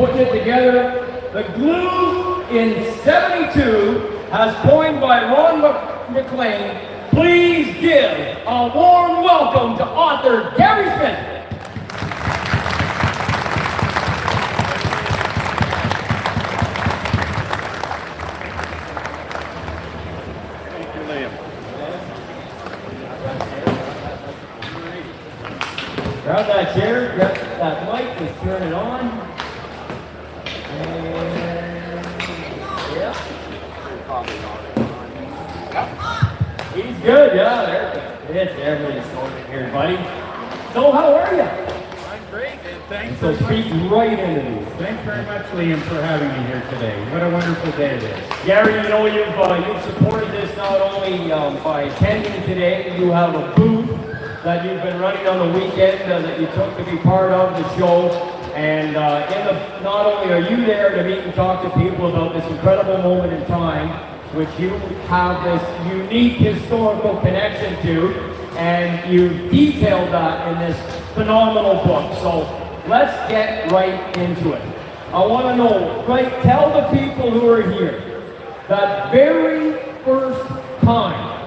Putting it together. The glue in 72, as coined by Ron McLean. Please give a warm welcome to author Gary Smith. Thank you, Liam. Grab that chair, grab that mic, just turn it on. And yeah. He's good, yeah, there it is. Everybody's sorted here, buddy. So how are you? I'm great, and thanks So speak right into these. Thanks very much, Liam, for having me here today. What a wonderful day it is. Gary, you know you've supported this not only by attending today, you have a booth that you've been running on the weekend that you took to be part of the show. And not only are you there to meet and talk to people about this incredible moment in time, which you have this unique historical connection to, and you've detailed that in this phenomenal book. So let's get right into it. I want to know, tell the people who are here, that very first time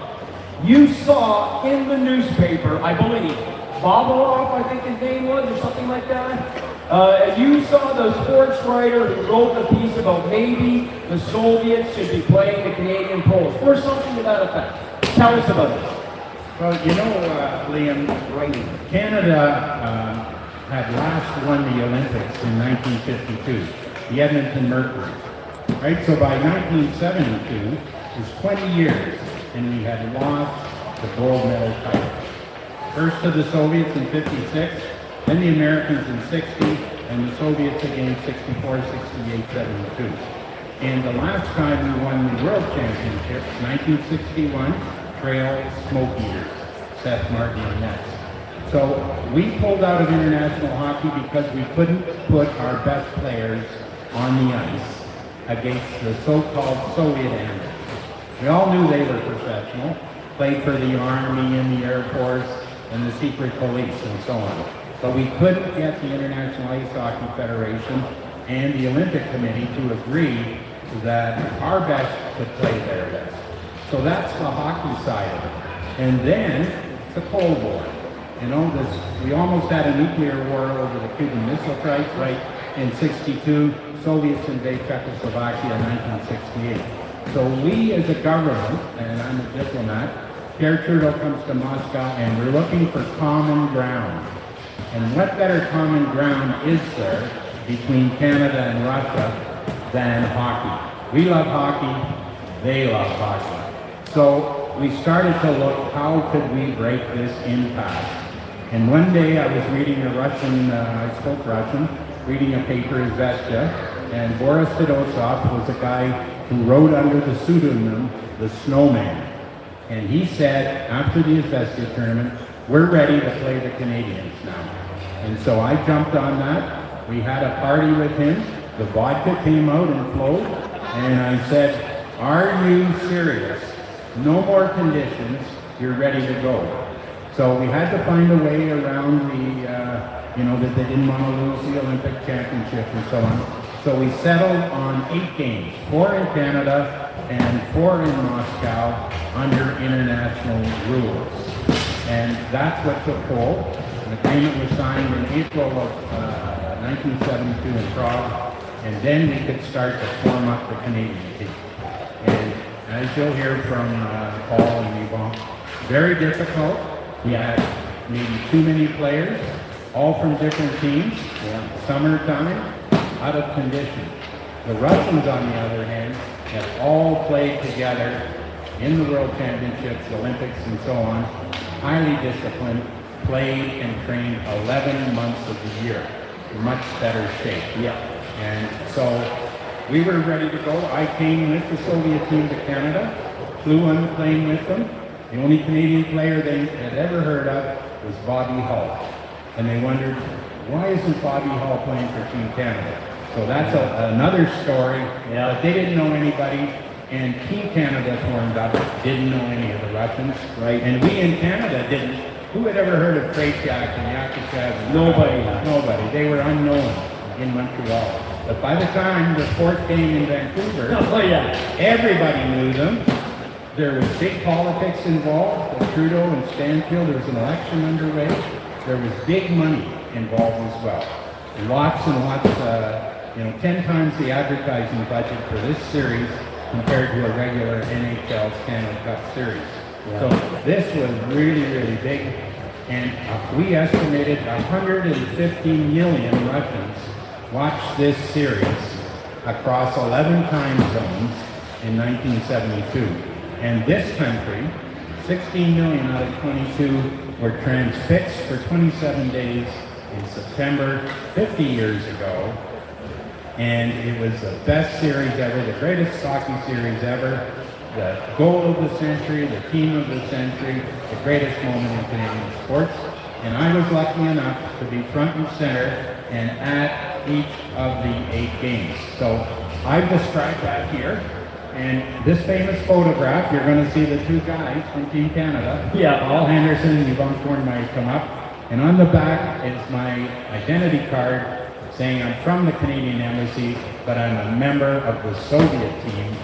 you saw in the newspaper, I believe, Babalov, I think his name was, or something like that. You saw the sports writer who wrote the piece about maybe the Soviets should be playing the Canadian Poles, or something to that effect. Tell us about it. Well, you know, Liam, Canada had last won the Olympics in 1952, the Edmonton Mercury. Right, so by 1972, it was 20 years, and we had lost the gold medal title. First to the Soviets in 56, then the Americans in 60, and the Soviets again 64, 68, 72. And the last time we won the World Championships, 1961, Trail Smoke Eaters, Seth Martin and Nets. So we pulled out of international hockey because we couldn't put our best players on the ice against the so-called Soviet amateurs. We all knew they were professional, played for the Army and the Air Force and the secret police and so on. But we couldn't get the International Ice Hockey Federation and the Olympic Committee to agree that our best could play their best. So that's the hockey side of it. And then the Cold War. You know, we almost had a nuclear war over the Cuban Missile Crisis, right? In 62, Soviets invade Czechoslovakia in 1968. So we as a government, and I'm a diplomat, Pierre Trudeau comes to Moscow and we're looking for common ground. And what better common ground is there between Canada and Russia than hockey? We love hockey, they love hockey. So we started to look, how could we break this impasse? And one day I was reading a Russian, I spoke Russian, reading a paper, Izvestia, and Boris Fedosov was a guy who wrote under the pseudonym The Snowman. And he said, after the Izvestia tournament, we're ready to play the Canadians now. And so I jumped on that. We had a party with him. The vodka came out and flowed. And I said, are you serious? No more conditions. You're ready to go. So we had to find a way around the, that they didn't want to lose the Olympic championship and so on. So we settled on 8 games, 4 in Canada and 4 in Moscow under international rules. And that's what took hold. An agreement was signed in April of 1972 in Prague, and then we could start to form up the Canadian team. And as you'll hear from Paul and Yvonne, very difficult. We had maybe too many players, all from different teams, summertime, out of condition. The Russians, on the other hand, have all played together in the World Championships, Olympics, and so on, highly disciplined, played and trained 11 months of the year, in much better shape. Yeah. And so we were ready to go. I came with the Soviet team to Canada, flew on the plane with them. The only Canadian player they had ever heard of was Bobby Hull. And they wondered, why isn't Bobby Hull playing for Team Canada? So that's another story. Yeah. But they didn't know anybody, and Team Canada formed up, didn't know any of the Russians. Right. And we in Canada didn't. Who had ever heard of Krejcik and Yakuchev? Nobody. Nobody. They were unknown in Montreal. But by the time the fourth game in Vancouver, Oh, yeah. everybody knew them. There was big politics involved. Trudeau and Stanfield, there was an election underway. There was big money involved as well. Lots and lots, 10 times the advertising budget for this series compared to a regular NHL Stanley Cup series. Yeah. So this was really, really big. And we estimated 150 million Russians watched this series across 11 time zones in 1972. And this country, 16 million out of 22 were transfixed for 27 days in September 50 years ago. And it was the best series ever, the greatest hockey series ever, the goal of the century, the team of the century, the greatest moment in Canadian sports. And I was lucky enough to be front and center and at each of the 8 games. So I've described that here. And this famous photograph, you're going to see the 2 guys from Team Canada. Yeah. Paul Henderson and Yvonne Thorne might come up. And on the back is my identity card saying I'm from the Canadian Embassy, but I'm a member of the Soviet team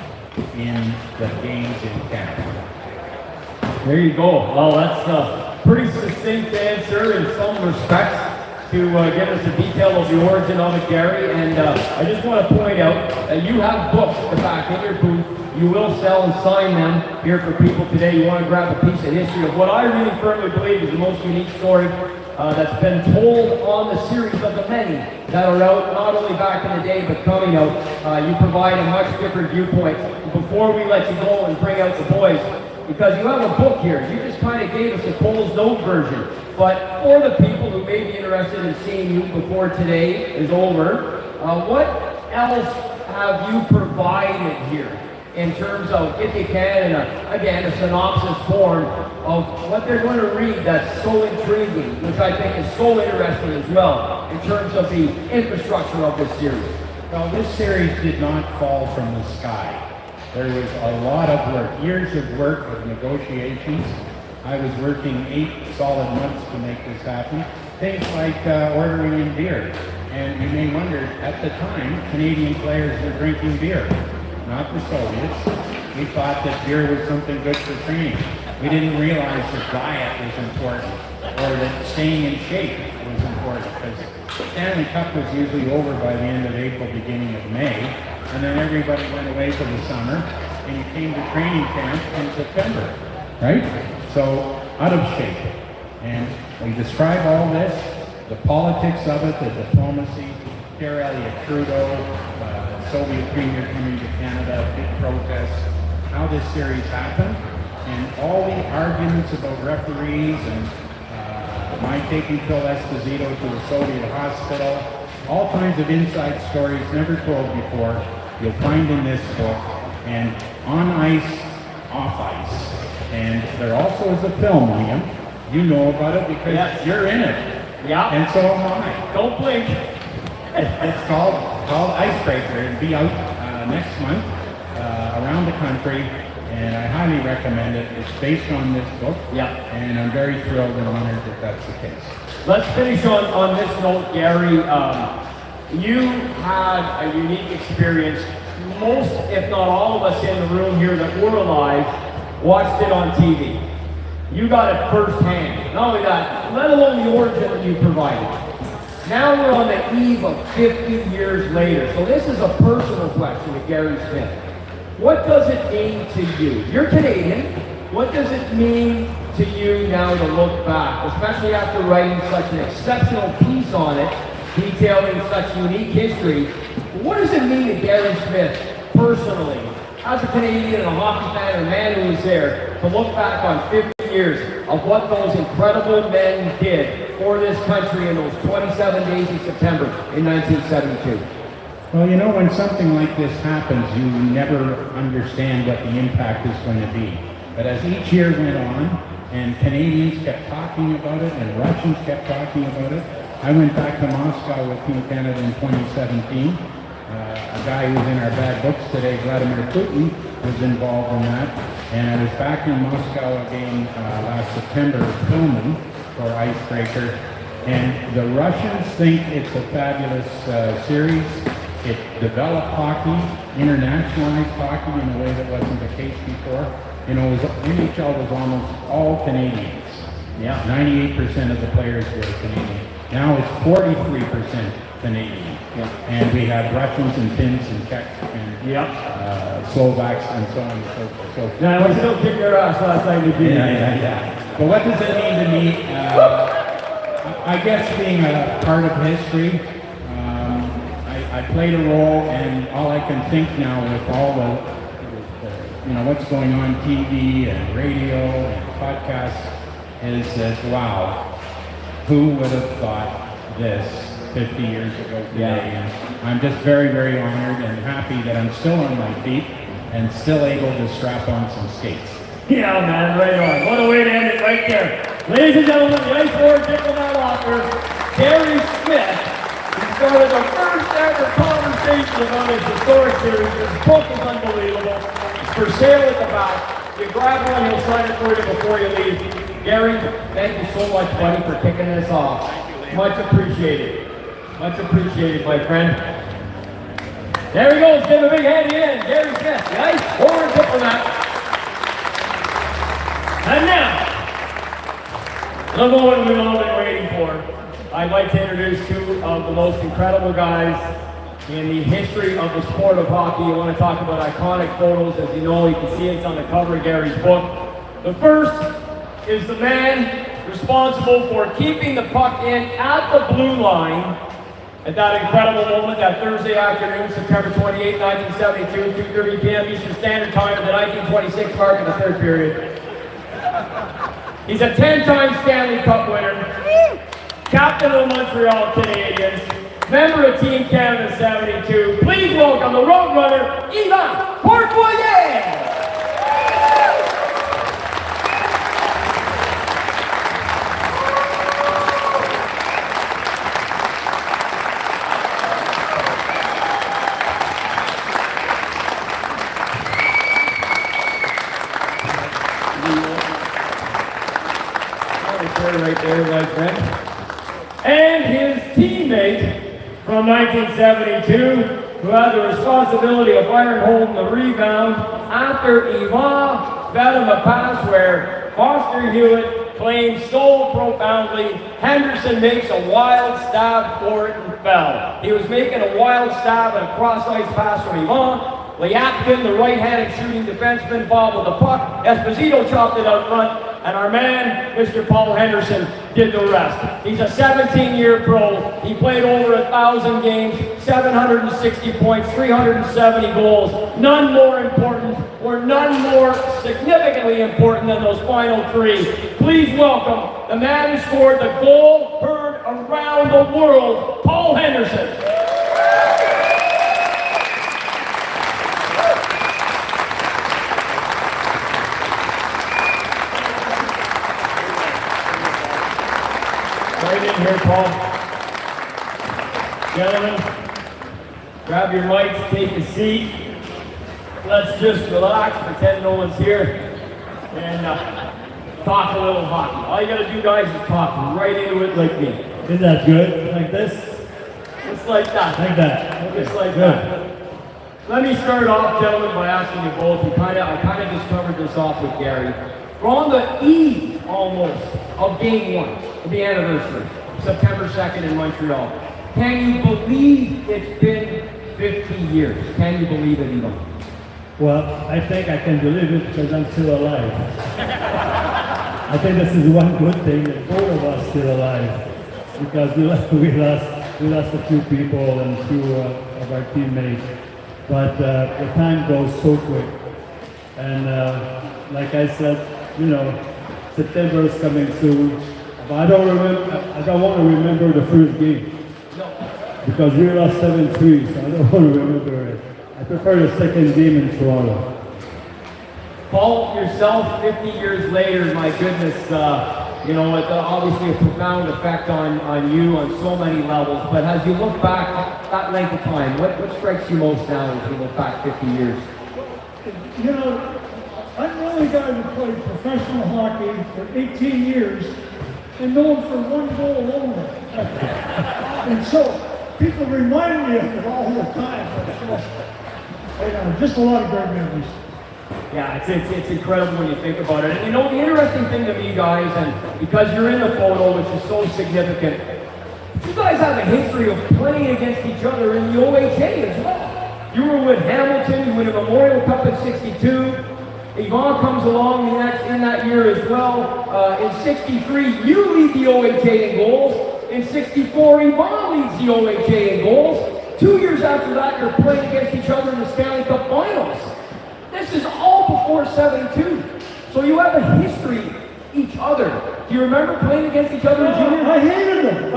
in the games in Canada. There you go. Well, that's a pretty succinct answer in some respects to give us a detail of the origin of it, Gary. And I just want to point out that you have books at the back in your booth. You will sell and sign them here for people today. You want to grab a piece of history of what I really firmly believe is the most unique story that's been told on the series of the many that are out, not only back in the day, but coming out. You provide a much different viewpoint. Before we let you go and bring out the boys, because you have a book here, you just kind of gave us a Cole's Note version. But for the people who may be interested in seeing you before today is over, what else have you provided here in terms of, if you can, again, a synopsis form of what they're going to read that's so intriguing, which I think is so interesting as well, in terms of the infrastructure of this series? Well, this series did not fall from the sky. There was a lot of work, years of work of negotiations. I was working 8 solid months to make this happen. Things like ordering in beer. And you may wonder, at the time, Canadian players were drinking beer, not the Soviets. We thought that beer was something good for training. We didn't realize that diet was important, or that staying in shape was important, because the Stanley Cup was usually over by the end of April, beginning of May, and then everybody went away for the summer, and you came to training camp in September, right? So, out of shape. And we describe all this, the politics of it, the diplomacy, Pierre Elliott Trudeau, Soviet premier coming to Canada, big protests, how this series happened, and all the arguments about referees and my taking Phil Esposito to a Soviet hospital, all kinds of inside stories never told before, you'll find in this book, and on ice, off ice. And there also is a film, Liam. You know about it because Yes. you're in it. Yeah. And so am I. Don't blink. It's called Icebreaker. It'll be out next month around the country, and I highly recommend it. It's based on this book, Yeah. and I'm very thrilled and honored that that's the case. Let's finish on this note, Gary. You had a unique experience. Most, if not all of us in the room here that were alive, watched it on TV. You got it firsthand. Not only that, let alone the origin that you provided. Now we're on the eve of 50 years later. So this is a personal question to Gary Smith. What does it mean to you? You're Canadian. What does it mean to you now to look back, especially after writing such an exceptional piece on it, detailing such unique history? What does it mean to Gary Smith personally, as a Canadian and a hockey fan and a man who was there, to look back on 50 years of what those incredible men did for this country in those 27 days in September in 1972? Well, you know, when something like this happens, you never understand what the impact is going to be. But as each year went on, and Canadians kept talking about it, and Russians kept talking about it, I went back to Moscow with Team Canada in 2017. A guy who's in our bad books today, Vladimir Putin, was involved in that. And I was back in Moscow again last September filming for Icebreaker. And the Russians think it's a fabulous series. It developed hockey, internationalized hockey in a way that wasn't the case before. You know, NHL was almost all Canadians. Yeah. 98% of the players were Canadian. Now it's 43% Canadian. Yeah. And we have Russians and Finns and Czechs and Slovaks and so on and so forth. So, Now, we still kicked their ass last time we beat them. yeah. But what does it mean to me? I guess being a part of history, I played a role, and all I can think now with all the what's going on TV and radio and podcasts is that, wow, who would have thought this 50 years ago today? And I'm just very, very honored and happy that I'm still on my feet and still able to strap on some skates. Yeah, man, right on. What a way to end it right there. Ladies and gentlemen, the Ice Board Diplomat Author, Gary Smith, he started the first ever conversation about his historic series. His book is unbelievable. It's for sale at the back. You grab one, he'll sign it for you before you leave. Gary, thank you so much, buddy, for kicking this off. Much appreciated. Much apprecited, my friend. There he goes. Give him a big hand again. Gary Smith, the Ice Board Diplomat. And now, the moment we've all been waiting for. I'd like to introduce two of the most incredible guys in the history of the sport of hockey. You want to talk about iconic photos. As you know, you can see it's on the cover of Gary's book. The first is the man responsible for keeping the puck in at the blue line at that incredible moment, that Thursday afternoon, September 28, 1972, 2:30 p.m. Eastern Standard Time at the 1926 mark in the third period. He's a 10-time Stanley Cup winner, captain of the Montreal Canadiens, member of Team Canada 72. Please welcome the Roadrunner, Yvan Courvoisier! Right there, my friend. And his teammate from 1972, who had the responsibility of firing home the rebound after Yvan fed him a pass where Foster Hewitt claimed so profoundly. Henderson makes a wild stab for it and fell. He was making a wild stab at a cross-ice pass from Yvan. Lyapkin, the right-handed shooting defenseman, bobbled the puck. Esposito chopped it out front. And our man, Mr. Paul Henderson, did the rest. He's a 17-year pro. He played over 1,000 games, 760 points, 370 goals. None more important or none more significantly important than those final three. Please welcome the man who scored the goal heard around the world, Paul Henderson. Right in here, Paul. Gentlemen, grab your mics, take a seat. Let's just relax, pretend no one's here, and talk a little hockey. All you gotta do, guys, is talk right into it like me. Is that good? Like this? Just like that. Like that. Okay. Just like Good. that. Let me start off, gentlemen, by asking you both. I kind of just covered this off with Gary. We're on the eve, almost, of Game 1, of the anniversary, September 2nd in Montreal. Can you believe it's been 50 years? Can you believe it, Yvan? Well, I think I can believe it because I'm still alive. I think this is one good thing that both of us still alive, because we lost a few people and a few of our teammates. But the time goes so quick, and like I said, September is coming soon. But I don't want to remember the first game. No. Because we lost 7-3, so I don't want to remember it. I prefer the second game in Toronto. Paul, yourself, 50 years later, my goodness, it's obviously a profound effect on you on so many levels. But as you look back that length of time, what strikes you most now as you look back 50 years? I'm the only guy who played professional hockey for 18 years and known for one goal only. And so, people remind me of it all the time. Just a lot of great memories. Yeah, it's incredible when you think about it. And you know, the interesting thing to me, guys, and because you're in the photo, which is so significant, you guys have a history of playing against each other in the OHA as well. You were with Hamilton, you win a Memorial Cup in '62. Yvonne comes along in that year as well. In '63, you lead the OHA in goals. In '64, Yvonne leads the OHA in goals. 2 years after that, you're playing against each other in the Stanley Cup Finals. This is all before '72. So you have a history each other. Do you remember playing against each other in junior? I hated them.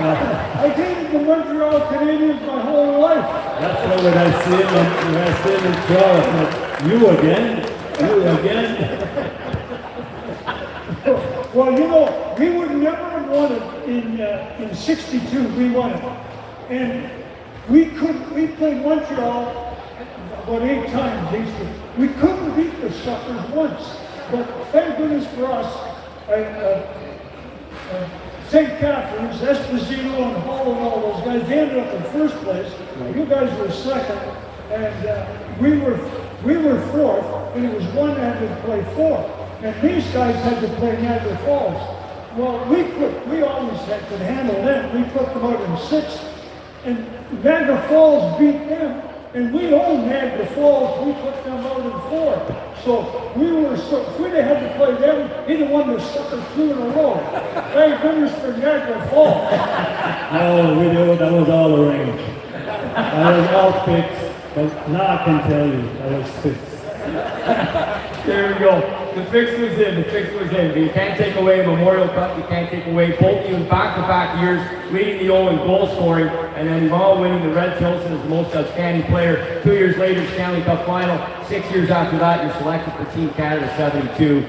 I hated the Montreal Canadiens my whole life. That's why when I see him in Toronto, I thought, you again? Well, we would never have won it in '62. We won it, and we played Montreal about 8 times. We couldn't beat the suckers once, but thank goodness for us. St. Catherine's, Esposito, and Hall, and all those guys, they ended up in first place. You guys were second, and we were fourth, and it was one that had to play fourth. And these guys had to play Niagara Falls. Well, we always could handle them. We put them out in 6, and Niagara Falls beat them. And we owned Niagara Falls, we put them out in 4. So if we'd have had to play them, he'd have won the sucker 2 in a row. Thank goodness for Niagara Falls. Oh, we knew that was all arranged. That was all fixed. But now I can tell you, that was fixed. There we go. The fix was in. But you can't take away a Memorial Cup. You can't take away both of you in back-to-back years leading the O in goal scoring, and then Yvonne winning the Red Tilson as the most outstanding player. 2 years later, Stanley Cup final. 6 years after that, you're selected for Team Canada '72.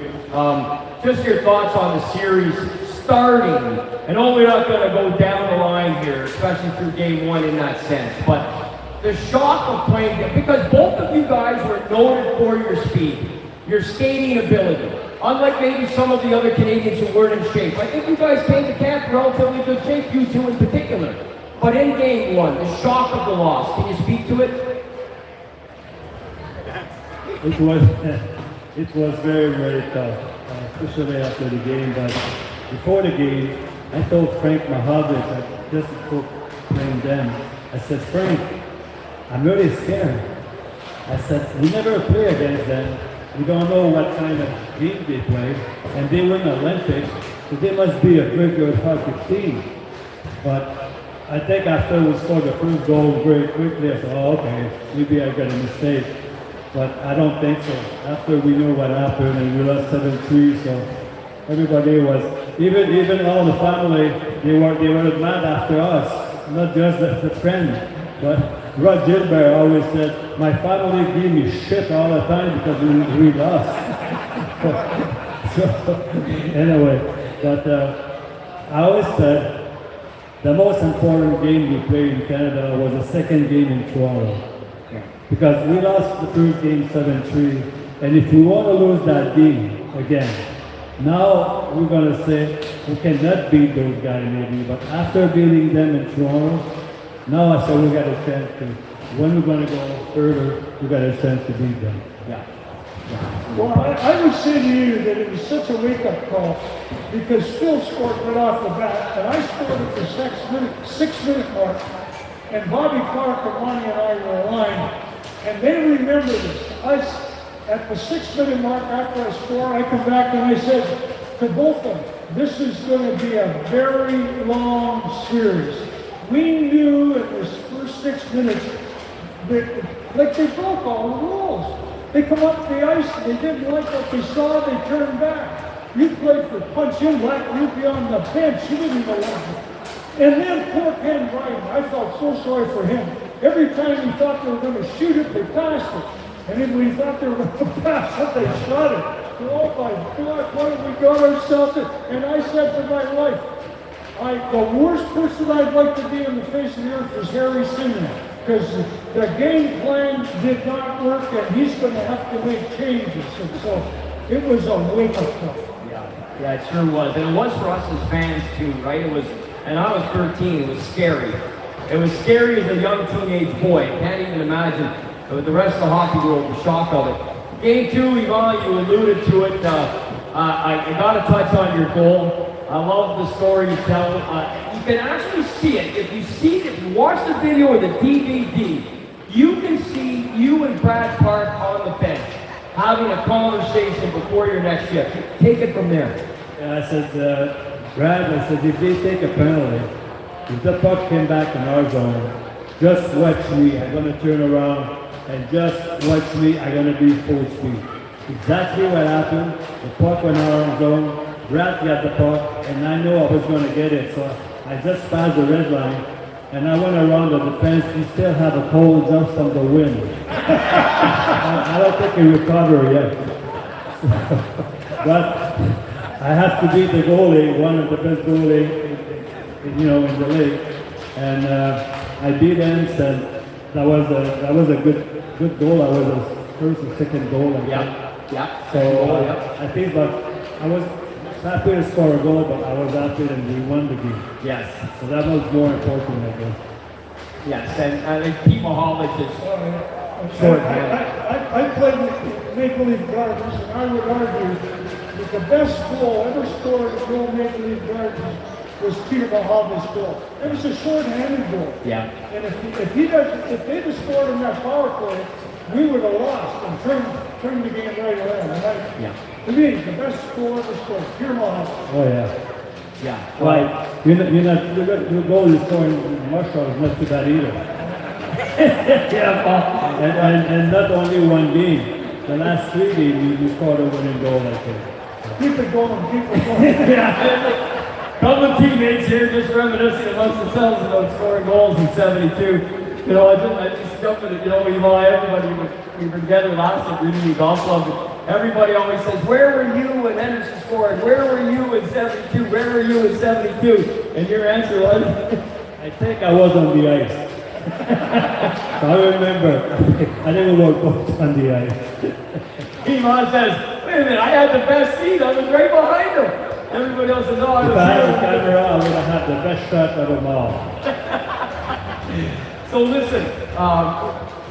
Just your thoughts on the series starting. I know we're not going to go down the line here, especially through Game 1 in that sense, but the shock of playing, because both of you guys were noted for your speed, your skating ability, unlike maybe some of the other Canadians who weren't in shape. I think you guys came to camp in relatively good shape, you two in particular. But in Game 1, the shock of the loss, can you speak to it? It was very, very tough, especially after the game. But before the game, I told Frank Mahavik, just before playing them, I said, Frank, I'm really scared. I said, we never play against them. We don't know what kind of game they play. And they win the Olympics, so they must be a very good hockey team. But I think after we scored the first goal very quickly, I said, oh, okay, maybe I got a mistake. But I don't think so. After we knew what happened and we lost 7-3, so everybody was, even all the family, they were mad after us, not just the friend. But Rod Gilbert always said, my family gave me shit all the time because we lost. So anyway, but I always said the most important game we played in Canada was the second game in Toronto. Because we lost the first game 7-3, and if we want to lose that game again, now we're going to say we cannot beat those guys maybe, but after beating them in Toronto, now I said we got a chance to, when we're going to go further, we got a chance to beat them. Yeah. Well, I would say to you that it was such a wake-up call because Phil scored right off the bat, and I scored at the 6-minute mark, and Bobby Clark and Lonnie and I were aligned. And they remember this. At the 6-minute mark after I scored, I come back and I said to both of them, this is going to be a very long series. We knew in this first 6 minutes that, like, they broke all the rules. They come up the ice, and they didn't like what they saw, they turned back. You played for punch in, black, you'd be on the bench, you didn't even like it. And then poor Ken Bryan, I felt so sorry for him. Every time we thought they were going to shoot it, they passed it. And then we thought they were going to pass it, they shot it. Oh my God, what have we got ourselves in? And I said to my wife, the worst person I'd like to be on the face of the earth is Harry Simeon. Because the game plan did not work and he's going to have to make changes. And so it was a wake-up call. Yeah, it sure was. And it was for us as fans too, right? It was, and I was 13, it was scary. It was scary as a young teenage boy. Can't even imagine the rest of the hockey world, the shock of it. Game 2, Yvonne, you alluded to it. I got to touch on your goal. I love the story you tell. You can actually see it. If you watch the video or the DVD, you can see you and Brad Park on the bench having a conversation before your next shift. Take it from there. Yeah, I said, Brad, I said, if they take a penalty, if the puck came back in our zone, just watch me. I'm going to turn around and just watch me. I'm going to be full speed. Exactly what happened. The puck went out of zone. Brad got the puck, and I knew I was going to get it. So I just passed the red line, and I went around the defense. He still had a cold just from the wind. I don't think he recovered yet. But I have to beat the goalie, one of the best goalie, in the league, and I beat him. And that was a good goal. That was his first or second goal. Yeah. So I think, but I was happy to score a goal, but I was happy that we won the game. Yes. So that was more important, I guess. Yes, and Pete Mahalik is I played with Maple Leaf Gardens, and I would argue that the best goal ever scored at Old Maple Leaf Gardens was Peter Mahalik's goal. It was a short-handed goal. Yeah. And if they'd have scored in that power play, we would have lost and turned the game right around. And to me, the best goal ever scored, Peter Mahalik. Oh yeah. Yeah. Well, your goal you scored in Russia was not too bad either. and not only one game. The last 3 games you scored a winning goal, I think. Keep it going, keep it going. Couple of teammates here just reminiscing amongst themselves about scoring goals in 72. I just jumped at it, everybody, we were together last night reading the golf club. Everybody always says, where were you when Henderson scored? Where were you in 72? Where were you in 72? And your answer was? I think I was on the ice. I remember. I didn't work both on the ice. Iman says, wait a minute, I had the best seat. I was right behind him. Everybody else says, oh, I If was I had a here. camera, I would have had the best shot of them all. So listen,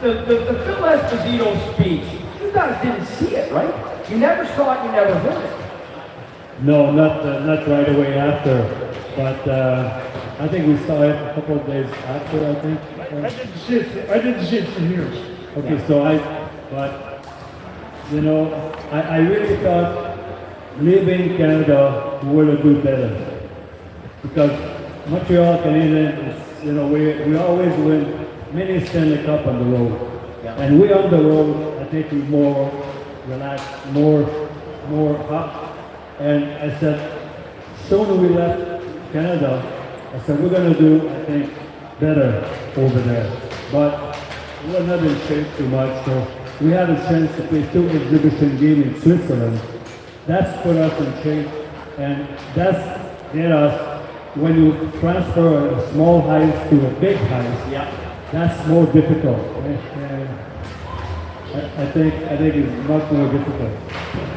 the Phil Esposito speech, you guys didn't see it, right? You never saw it, you never heard it. No, not right away after, but I think we saw it a couple of days after, I think. I didn't see it for years. Okay, so I really thought leaving Canada would do better. Because Montreal Canadiens, we always win many Stanley Cup on the road. Yeah. And we on the road, I think we're more relaxed, more up. And I said, soon as we left Canada, I said, we're going to do, I think, better over there. But we're not in shape too much, so we had a chance to play 2 exhibition games in Switzerland. That's put us in shape, and that's get us, when you transfer a small ice to a big ice, that's more difficult. I think it's much more difficult.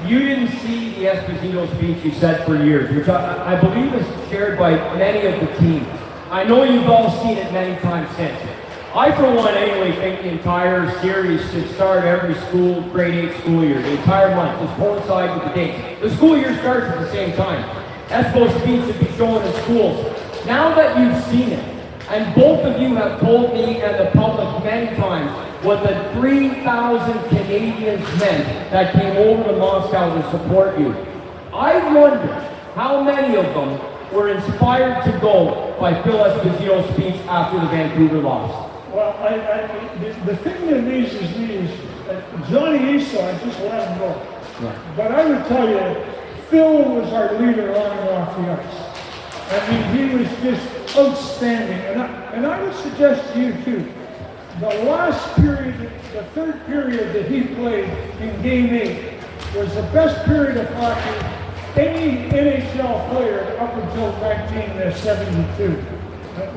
You didn't see the Esposito speech you said for years, which I believe is shared by many of the team. I know you've all seen it many times since. I, for one, anyway, think the entire series should start every grade 8 school year, the entire month, just coincide with the dates. The school year starts at the same time. Espo's speech should be shown in schools. Now that you've seen it, and both of you have told me and the public many times what the 3,000 Canadians meant that came over to Moscow to support you, I wonder how many of them were inspired to go by Phil Esposito's speech after the Vancouver loss. Well, the thing that amazes me is Johnny Esau, I just let him go. Right. But I would tell you, Phil was our leader on and off the ice. I mean, he was just outstanding. And I would suggest to you, too, the last period, the third period that he played in Game 8 was the best period of hockey any NHL player up until 1972.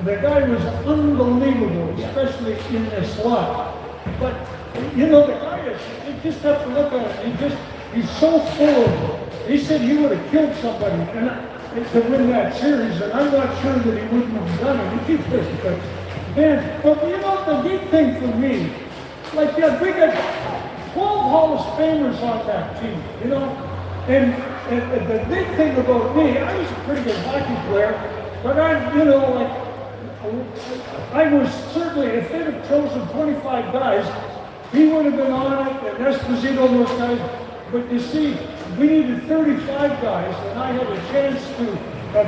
The guy was unbelievable, especially in this slot. But, the guy is, you just have to look at it. He's so full of, he said he would have killed somebody to win that series, and I'm not sure that he wouldn't have done it either. But Man, but you know, the neat thing for me, like, yeah, we got 12 Hall of Famers on that team, you know? And the big thing about me, I was a pretty good hockey player, but I, you know, like, I was certainly, if they'd have chosen 25 guys, he would have been on it, and Esposito, those guys. But you see, we needed 35 guys, and I had a chance to,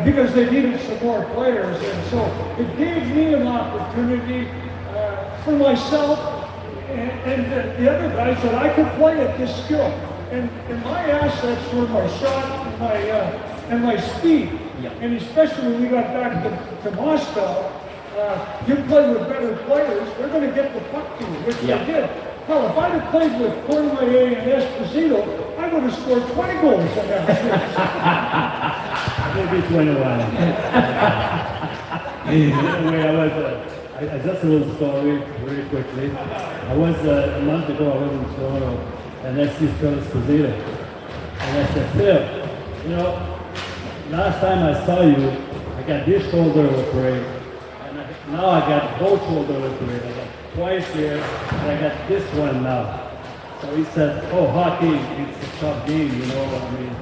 because they needed some more players, and so it gave me an opportunity for myself and the other guys that I could play at this skill. And my assets were my shot and my speed. Yeah. And especially when we got back to Moscow, you play with better players, they're going to get the puck to you, which Yeah. they did. Well, if I'd have played with Cormier and Esposito, I would have scored 20 goals in that series. Maybe 21. Anyway, I just a little story very quickly. I was, a month ago, I was in Toronto, and I see Phil Esposito. And I said, Phil, you know, last time I saw you, I got this shoulder operated, and now I got both shoulder operated. I got twice here, and I got this one now. So he said, oh, hockey, it's a tough game, you know what I mean?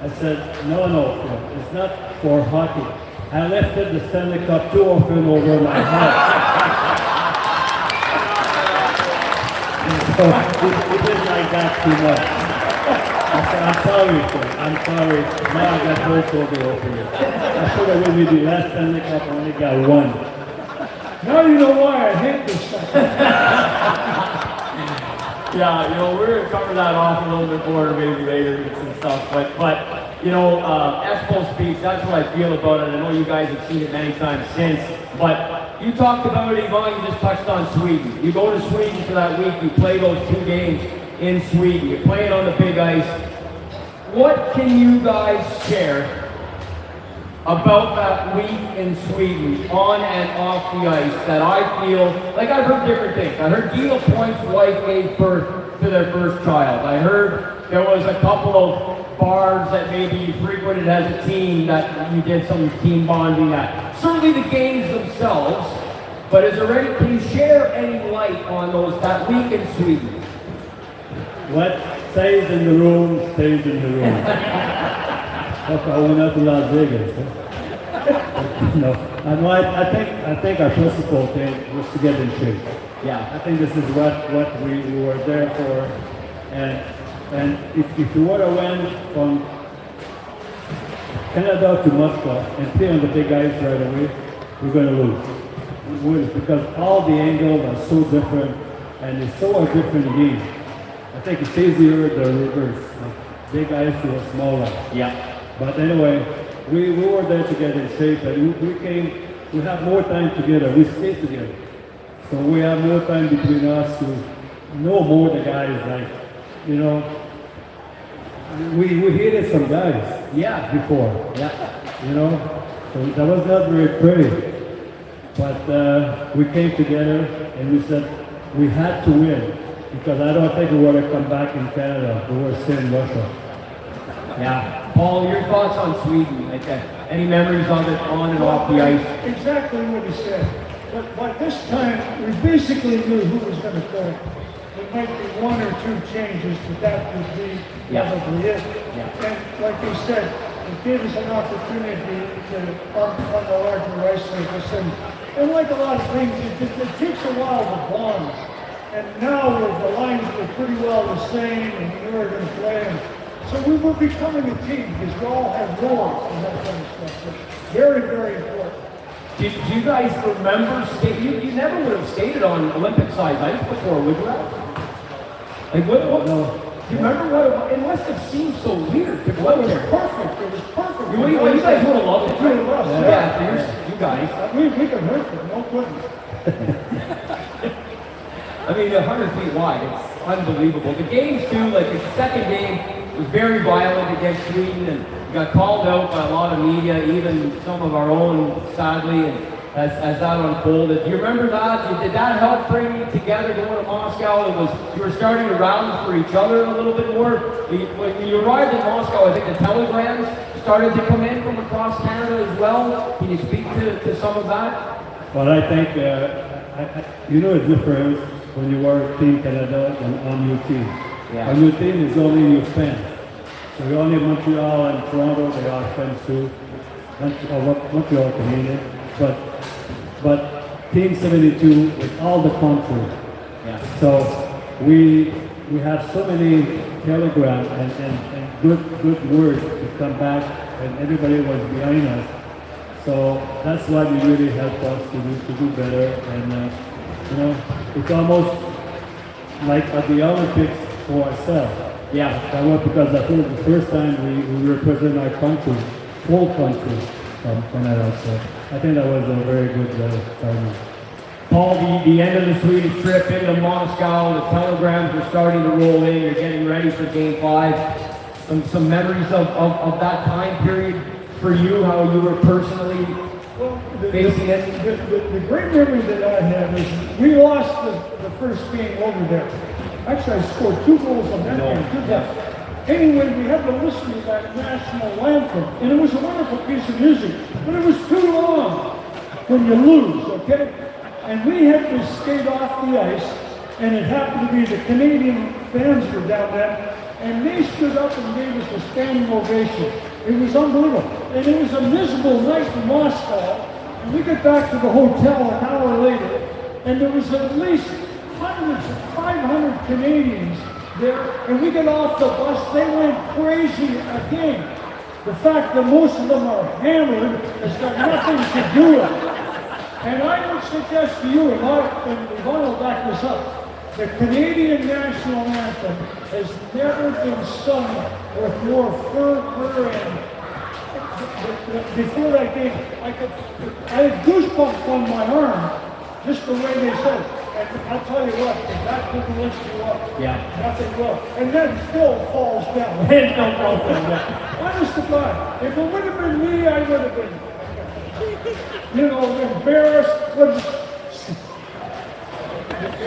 I said, no, Phil, it's not for hockey. I lifted the Stanley Cup too often over my head. So he didn't like that too much. I said, I'm sorry, Phil, I'm sorry. Now I got both shoulder operated. I should have won the last Stanley Cup, I only got one. Now you know why I hate this stuff. Yeah, you know, we're going to cover that off a little bit more maybe later and some stuff, but you know, Espo speaks, that's what I feel about it. I know you guys have seen it many times since, but you talked about it, Yvonne, you just touched on Sweden. You go to Sweden for that week, you play those 2 games in Sweden, you play it on the big ice. What can you guys share about that week in Sweden, on and off the ice, that I feel, like I've heard different things. I heard Guido Point's wife gave birth to their first child. I heard there was a couple of bars that maybe you frequented as a team that you did some team bonding at. Certainly the games themselves, but is there any, can you share any light on that week in Sweden? What stays in the room, stays in the room. Okay, I went out to Las Vegas. Huh? No, I think our principal thing was to get in shape. Yeah. I think this is what we were there for. And if you would have went from Canada to Moscow and play on the big ice right away, we're going to lose. We would, because all the angles are so different, and it's so a different game. I think it's easier the reverse, like big ice to a small ice. Yeah. But anyway, we were there to get in shape, and we have more time together, we stay together. So we have more time between us to know more the guys, like, you know, we hated some guys before, you know, so that was not very pretty. But we came together and we said we had to win, because I don't think we want to come back in Canada, we were still in Russia. Yeah. Paul, your thoughts on Sweden? Like, any memories of it on and off the ice? Exactly what he said. But by this time, we basically knew who was going to play. There might be 1 or 2 changes, but that would be probably it. Yeah. And like he said, it gave us an opportunity to on the larger ice surface. And like a lot of things, it takes a while to bond. And now the lines were pretty well the same, and we were going to play them. So we were becoming a team because we all had roles and that kind of stuff. So very, very important. Do you guys remember you never would have skated on Olympic-sized ice before, would you? Like what? No. Do you remember what it must have seemed so weird to It go was there? perfect. It was perfect. You guys would have loved it. We would have loved it. Yeah, you guys. We can hurt them, no goodness. I mean, 100 feet wide. It's unbelievable. The games too, like the second game was very violent against Sweden, and got called out by a lot of media, even some of our own, sadly, and as that unfolded. Do you remember that? Did that help bring you together going to Moscow? You were starting to rally for each other a little bit more. When you arrived in Moscow, I think the telegrams started to come in from across Canada as well. Can you speak to some of that? But I think, you know the difference when you are Team Canada and on your team. Yeah. On your team is only your fans. So you only Montreal and Toronto, they are fans too. Montreal Canadian. But Team 72 with all the country. Yeah. So we have so many telegrams and good words to come back, and everybody was behind us. So that's why we really helped us to do better. And you know, it's almost like at the Olympics for ourselves. Yeah. That was because I think the first time we represent our country, full country from Canada. So I think that was a very good time. Paul, the end of the Swedish trip into Moscow, the telegrams are starting to roll in. You're getting ready for Game 5. Some memories of that time period for you, how you were personally facing it? The great memory that I have is we lost the first game over there. Actually, I scored 2 goals on that game. Anyway, we had to listen to that national anthem, and it was a wonderful piece of music, but it was too long when you lose, okay? And we had to skate off the ice, and it happened to be the Canadian fans were down there, and they stood up and gave us a standing ovation. It was unbelievable. And it was a miserable night in Moscow, and we got back to the hotel an hour later, and there was at least hundreds of 500 Canadians there, and we got off the bus, they went crazy again. The fact that most of them are hammered has got nothing to do with it. And I would suggest to you, and Yvonne will back this up, the Canadian national anthem has never been sung with more fervor and before that game, I had goosebumps on my arm, just the way they said it. And I'll tell you what, if that didn't lift you up, nothing will. And then Phil falls down. Honest to God, if it would have been me, I would have been, embarrassed.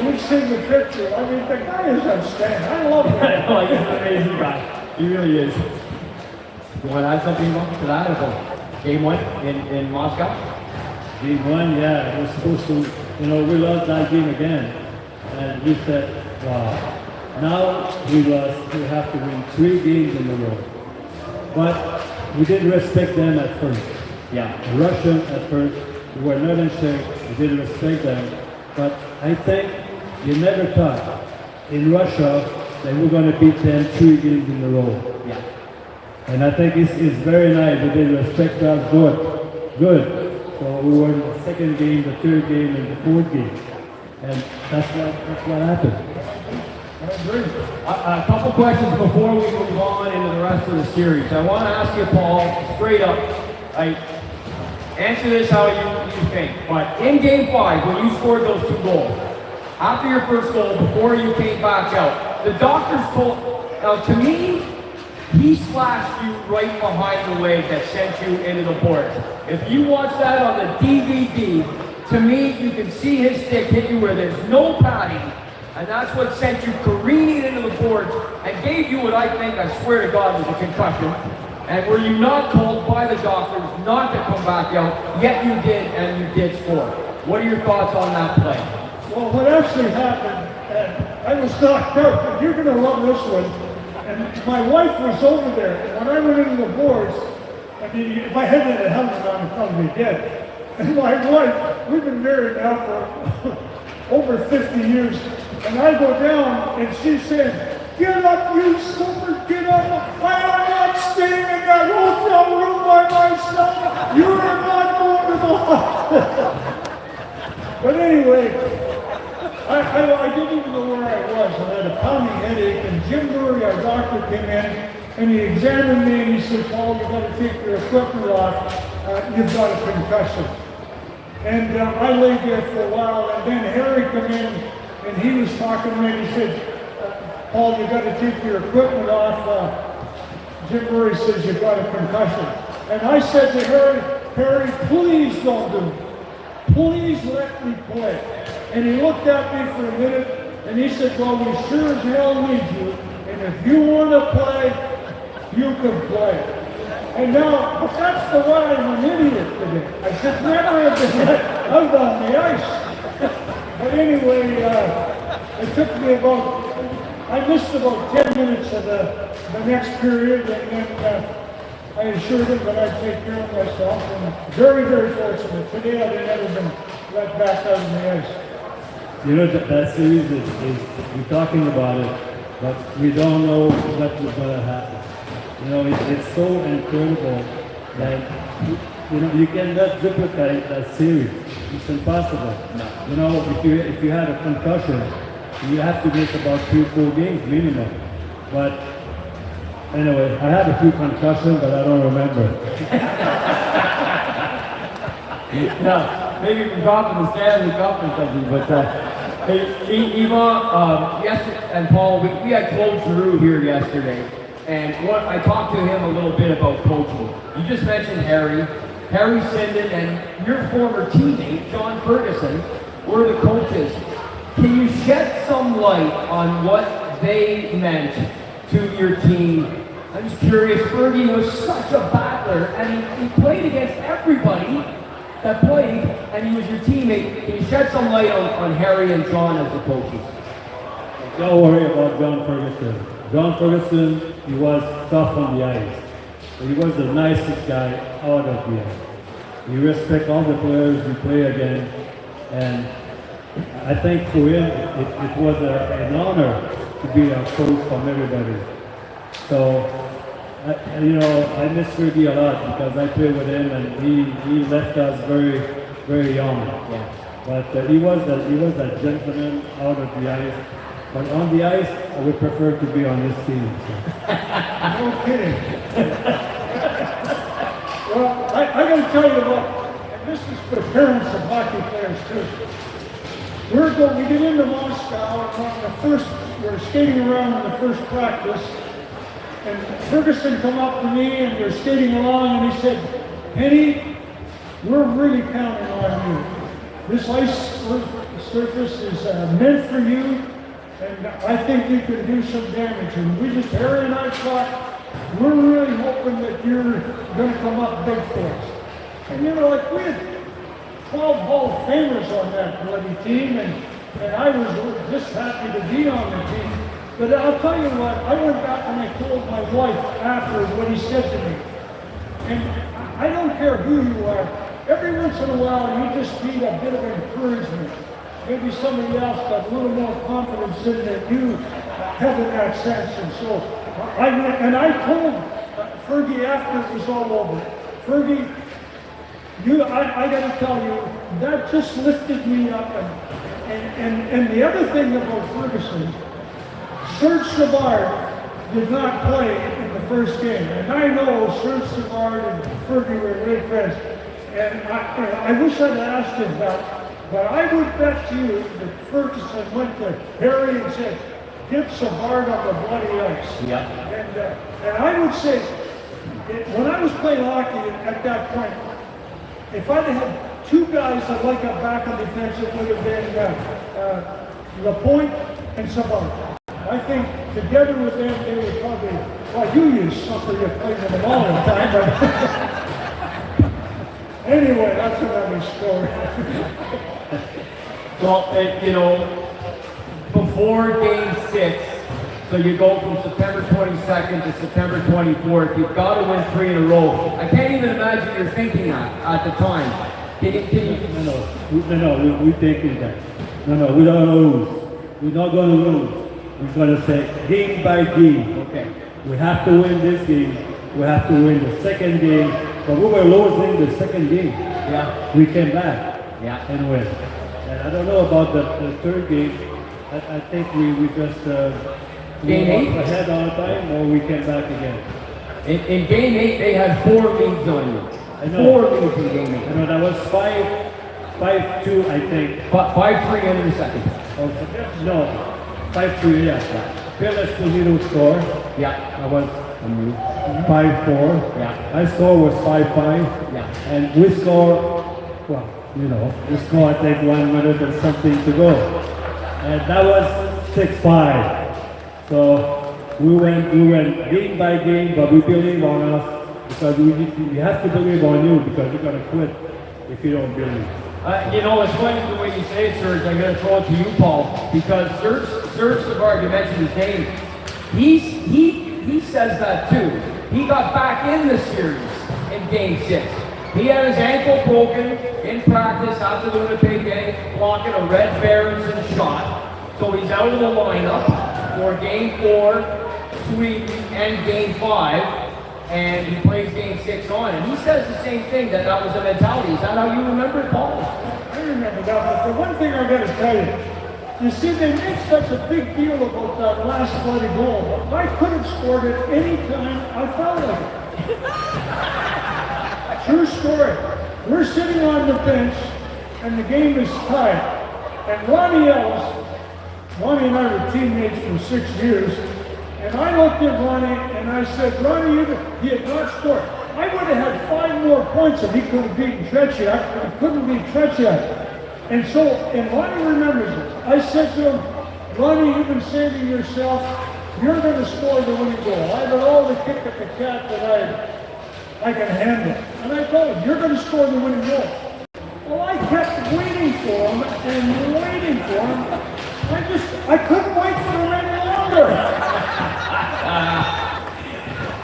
We'd seen the picture. I mean, the guy is outstanding. I love him. He's an amazing guy. He really is. You want to add something to that about Game 1 in Moscow? Game 1, yeah, it was supposed to, we lost that game again. And we said, wow, now we lost, we have to win 3 games in a row. But we didn't respect them at first. Yeah. Russian at first, we were not in shape, we didn't respect them. But I think you never thought in Russia that we're going to beat them 3 games in a row. Yeah. And I think it's very nice that they respect us good. So we won the 2nd game, the 3rd game, and the 4th game. And that's what happened. I agree. A couple questions before we move on into the rest of the series. I want to ask you, Paul, straight up, answer this how you think. But in Game 5, when you scored those 2 goals, after your first goal, before you came back out, the doctors told, to me, he slashed you right behind the leg that sent you into the boards. If you watch that on the DVD, to me, you can see his stick hit you where there's no padding, and that's what sent you careening into the boards and gave you what I think, I swear to God, was a concussion. And were you not told by the doctors not to come back out, yet you did, and you did score. What are your thoughts on that play? Well, what actually happened, and I was knocked out, but you're going to love this one. And my wife was over there, and when I went into the boards, I mean, if I hadn't had a helmet on, I'd probably be dead. And my wife, we've been married now for over 50 years, and I go down, and she said, "Get up, you super, get up. I am not staying in that hotel room by myself. You are not going to the hospital." But anyway, I didn't even know where I was. I had a pounding headache, and Jim Murray, our doctor, came in, and he examined me, and he said, "Paul, you've got to take your equipment off. You've got a concussion." And I laid there for a while, and then Harry came in, and he was talking to me, and he said, "Paul, you've got to take your equipment off. Jim Murray says you've got a concussion." And I said to Harry, "Please don't do it. Please let me play." And he looked at me for a minute, and he said, "Well, we sure as hell need you, and if you want to play, you can play." And now, but that's the why I'm an idiot today. I should never have been let out on the ice. But anyway, it took me I missed about 10 minutes of the next period, and then I assured him that I'd take care of myself, and very, very fortunate. Today I've never been let back out on the ice. You know, that series is we're talking about it, but we don't know what is going to happen. You know, it's so incredible that, you know, you cannot duplicate that series. It's impossible. No. You know, if you had a concussion, you have to miss about 3-4 games minimum. But anyway, I had a few concussions, but I don't remember. Now, maybe from dropping the Stanley Cup or something, but hey, Eva, yes, and Paul, we had Claude Giroux here yesterday, and I talked to him a little bit about coaching. You just mentioned Harry Sinden, and your former teammate, John Ferguson, were the coaches. Can you shed some light on what they meant to your team? I'm just curious, Fergie was such a battler, and he played against everybody that played, and he was your teammate. Can you shed some light on Harry and John as the coaches? Don't worry about John Ferguson. John Ferguson, he was tough on the ice. But he was the nicest guy out of the ice. He respects all the players we play against, and I think for him, it was an honor to be a coach from everybody. So, I miss Fergie a lot because I played with him and he left us very, very young. Yeah. But he was a gentleman out of the ice. But on the ice, I would prefer to be on this team. So. No kidding. Well, I got to tell you what, and this is for parents of hockey players too. We get into Moscow, and we're skating around in the first practice, and Ferguson come up to me, and we're skating along, and he said, "Penny, we're really counting on you. This ice surface is meant for you, and I think you can do some damage." And Harry and I thought, we're really hoping that you're going to come up big for us. And we had 12 Hall of Famers on that bloody team, and I was just happy to be on the team. But I'll tell you what, I went back and I told my wife after what he said to me. And I don't care who you are, every once in a while you just need a bit of encouragement. Maybe somebody else got a little more confidence in that you have in that sense. And so I told Fergie after it was all over, Fergie, I got to tell you, that just lifted me up. And the other thing about Ferguson, Serge Savard did not play in the first game. And I know Serge Savard and Fergie were great friends. And I wish I'd asked him that, but I would bet you that Ferguson went to Harry and said, "Get Savard on the bloody ice." Yeah. And I would say, when I was playing hockey at that point, if I'd had two guys that like a back on defense, it would have been Lapointe and Savard. I think together with them, they would probably, well, you use sucker, you played with them all the time, but anyway, that's another story. Well, before Game 6, so you go from September 22nd to September 24th, you've got to win 3 in a row. I can't even imagine you're thinking that at the time. Can you? No, we're taking that. No, we don't lose. We're not going to lose. We're going to say game by game. Okay. We have to win this game. We have to win the second game. But we were losing the second game. Yeah. We came back. Yeah. And win. And I don't know about the third game. I think we just Game 8? ahead all the time, or we came back again. In Game 8, they had 4 leads on you. I know. 4 leads in Game 8. I know that was 5-2, I think. 5-3 in the second. Oh, no, 5-3, yeah. Phil Esposito score. Yeah. I was 5-4. Yeah. My score was 5-5. Yeah. And we scored, well, we scored, I think, 1 minute and something to go. And that was 6-5. So we went game by game, but we believe on us because we have to believe on you because you're going to quit if you don't believe. You know, it's funny the way you say it, Serge. I'm going to throw it to you, Paul, because Serge Savard, you mentioned his name. He says that too. He got back in the series in Game 6. He had his ankle broken in practice after the Winnipeg game, blocking a Red Berenson shot. So he's out of the lineup for Game 4, Sweden, and Game 5. And he plays Game 6 on. And he says the same thing, that was the mentality. Is that how you remember it, Paul? I remember that, but the one thing I got to tell you, you see, they make such a big deal about that last bloody goal, but I could have scored it any time I felt like it. True story. We're sitting on the bench, and the game is tied. And Ronnie and I were teammates for 6 years, and I looked at Ronnie and I said, Ronnie, he had not scored. I would have had 5 more points if he could have beaten Tretiak, but he couldn't beat Tretiak. And so, and Ronnie remembers this. I said to him, Ronnie, you've been saying to yourself, you're going to score the winning goal. I got all the kick at the cat that I can handle. And I told him, you're going to score the winning goal. Well, I kept waiting for him and waiting for him. I couldn't wait for him any longer.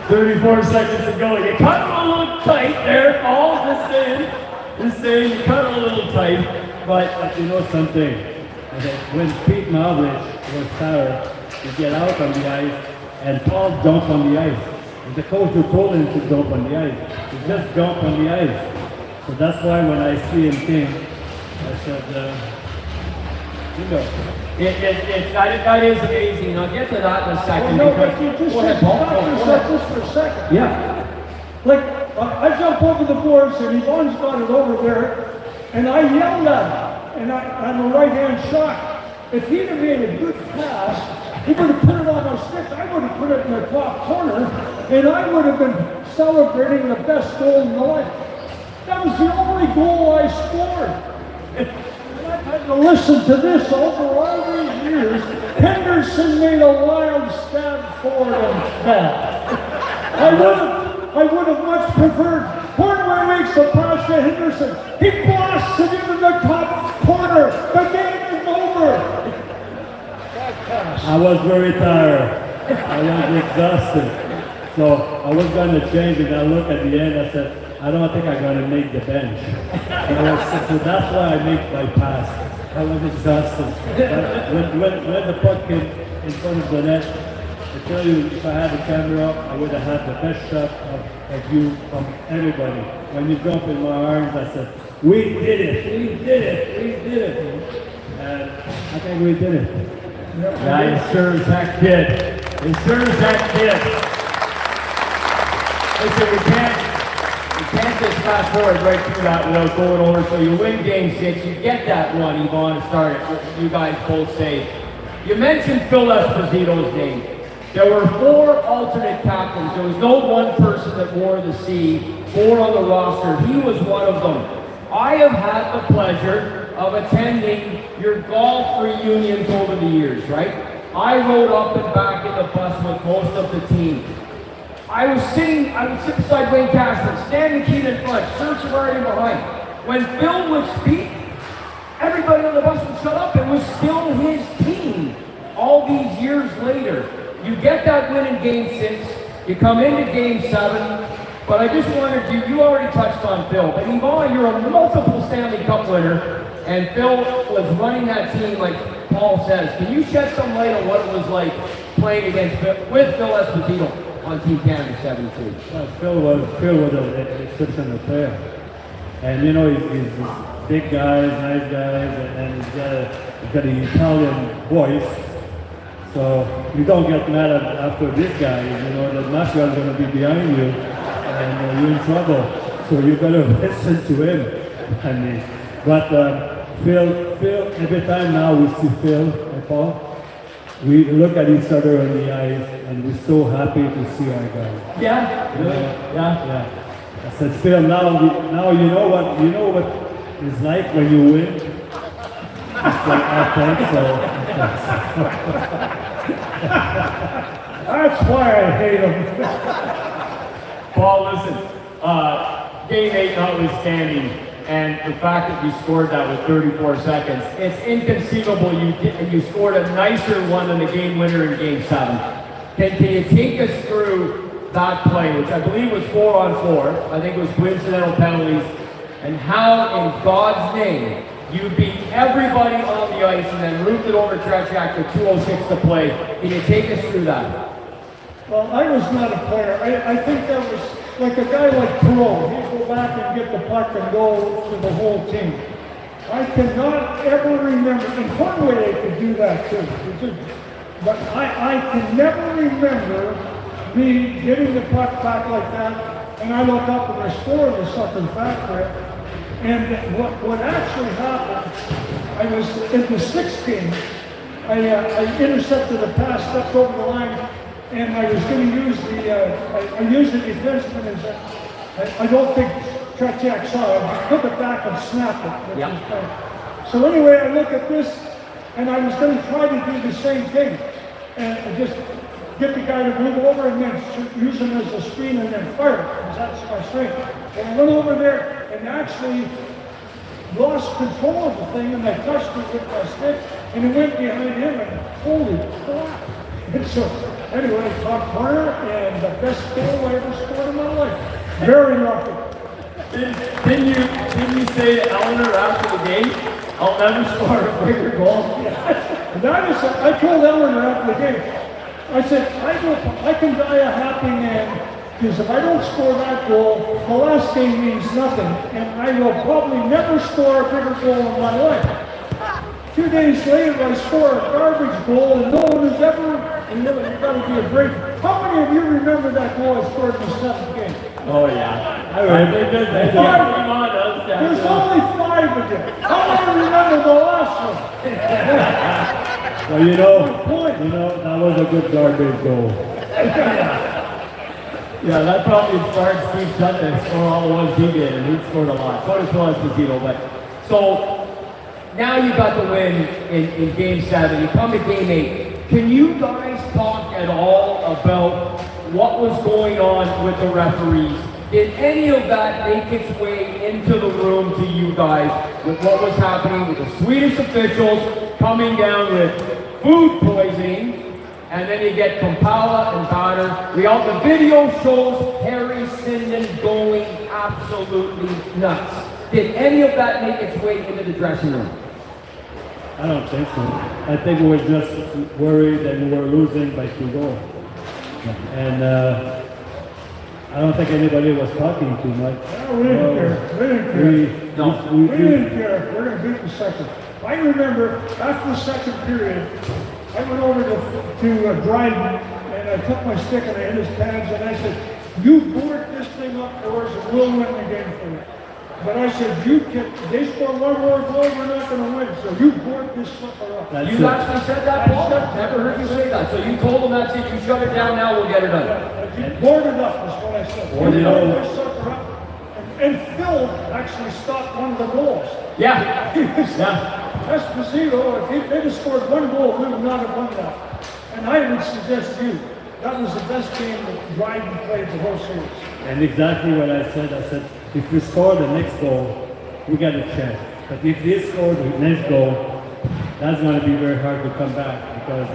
34 seconds to go. You cut him a little tight there, Paul. Just saying, you cut him a little tight. But you know something, when Pete Maguire was tired, he get out on the ice, and Paul jumped on the ice. And the coach who told him to jump on the ice, he just jumped on the ice. So that's why when I see him came, I said, you know. That is amazing. I'll get to that in a second. Well, no, but you just go ahead, said, Paul. stop yourself just for a second. Yeah. Like, I jump over the boards and Yvonne's got it over there, and I yelled at him, and I'm a right-hand shot. If he'd have made a good pass, he would have put it on my stick. I would have put it in the top corner, and I would have been celebrating the best goal in the life. That was the only goal I scored. And I've had to listen to this over all these years. Henderson made a wild stab forward and fell. I would have much preferred Cornway makes a pass to Henderson. He blasts it into the top corner. The game is over. I was very tired. I was exhausted. So I was going to change it. I looked at the end. I said, I don't think I'm going to make the bench. So that's why I made my pass. I was exhausted. When the puck came in front of the net, I tell you, if I had the camera, I would have had the best shot of you from everybody. When you jump in my arms, I said, we did it, we did it, we did it. And I think we did it. Yeah, it sure as heck did. It sure as heck did. Listen, we can't just fast forward right through that without going over. So you win Game 6, you get that one, Yvonne, started. You guys both say. You mentioned Phil Esposito's name. There were 4 alternate captains. There was no one person that wore the C, 4 on the roster. He was one of them. I have had the pleasure of attending your golf reunions over the years, right? I rode up and back in the bus with most of the team. I would sit beside Wayne Cashman, Stan McKean in front, Serge Savard in behind. When Phil would speak, everybody on the bus would shut up. It was still his team all these years later. You get that win in Game 6, you come into Game 7, but I just wondered, you already touched on Phil, but Yvonne, you're a multiple Stanley Cup winner, and Phil was running that team like Paul says. Can you shed some light on what it was like playing with Phil Esposito on Team Canada 72? Well, Phil was an exceptional player. And you know, he's big guys, nice guys, and he's got an Italian voice. So you don't get mad after this guy, you know, that Maguire is going to be behind you and you're in trouble. So you got to listen to him. I mean, but Phil, every time now we see Phil and Paul, we look at each other in the eyes and we're so happy to see our guy. Yeah, really? Yeah. I said, Phil, now you know what it's like when you win. It's like, I think so. That's why I hate him. Paul, listen, Game 8 notwithstanding, And the fact that you scored that with 34 seconds, it's inconceivable you scored a nicer one than the game winner in Game 7. Can you take us through that play, which I believe was 4-on-4, I think it was coincidental penalties, and how in God's name you beat everybody on the ice and then roofed it over Tretiak with 2:06 to play. Can you take us through that? Well, I was not a player. I think that was like a guy like Pro. He'd go back and get the puck and go to the whole team. I cannot ever remember, and Conway they could do that too. But I can never remember me getting the puck back like that, and I look up and there's four of the suckers back there. And what actually happened, I was in the sixth game, I intercepted a pass, stepped over the line, and I was going to use I used the defenseman as I don't think Tretiak saw it. I just took it back and snapped it. Yep. So anyway, I look at this, and I was going to try to do the same thing, and just get the guy to move over and then use him as a screen and then fire it, because that's my strength. And I went over there and actually lost control of the thing, and I touched it with my stick, and it went behind him, and holy crap. And so, anyway, top corner, and the best goal I ever scored in my life. Very lucky. Didn't you say to Eleanor after the game, I'll never score a bigger goal? And I told Eleanor after the game, I said, I can die a happy man, because if I don't score that goal, the last game means nothing, and I will probably never score a bigger goal in my life. 2 days later, I score a garbage goal, and no one has ever, and you got to be a great. How many of you remember that goal I scored in the seventh game? Oh yeah. There's only 5 of you. How many remember the last one? Well, you know, that was a good garbage goal. Yeah, that probably inspired Steve Sutton to score all the ones he did, and he scored a lot. So did Phil Esposito. But so now you got the win in Game 7. You come to Game 8. Can you guys talk at all about what was going on with the referees? Did any of that make its way into the room to you guys with what was happening with the Swedish officials coming down with food poisoning? And then you get Kampala and Bader. The video shows Harry Sinden going absolutely nuts. Did any of that make its way into the dressing room? I don't think so. I think we were just worried and we were losing by 2 goals. And I don't think anybody was talking too much. No, we didn't care. We didn't care. We didn't care. We're going to beat the second. I remember after the second period, I went over to Dryden, and I took my stick and I hit his pads, and I said, you board this thing up for us and we'll win the game for you. But I said, they score one more goal, we're not going to win, so you board this sucker up. You actually said that, Paul? Never heard you say that. So you told them that's it, you shut it down, now we'll get it done. You board it up is what I said. Board it up. This sucker up. And Phil actually stopped one of the goals. Yeah. Yeah. Esposito, if they'd have scored 1 goal, we would not have won that. And I would suggest to you, that was the best game that Dryden played the whole series. And exactly what I said, if we score the next goal, we got a chance. But if they score the next goal, that's going to be very hard to come back because,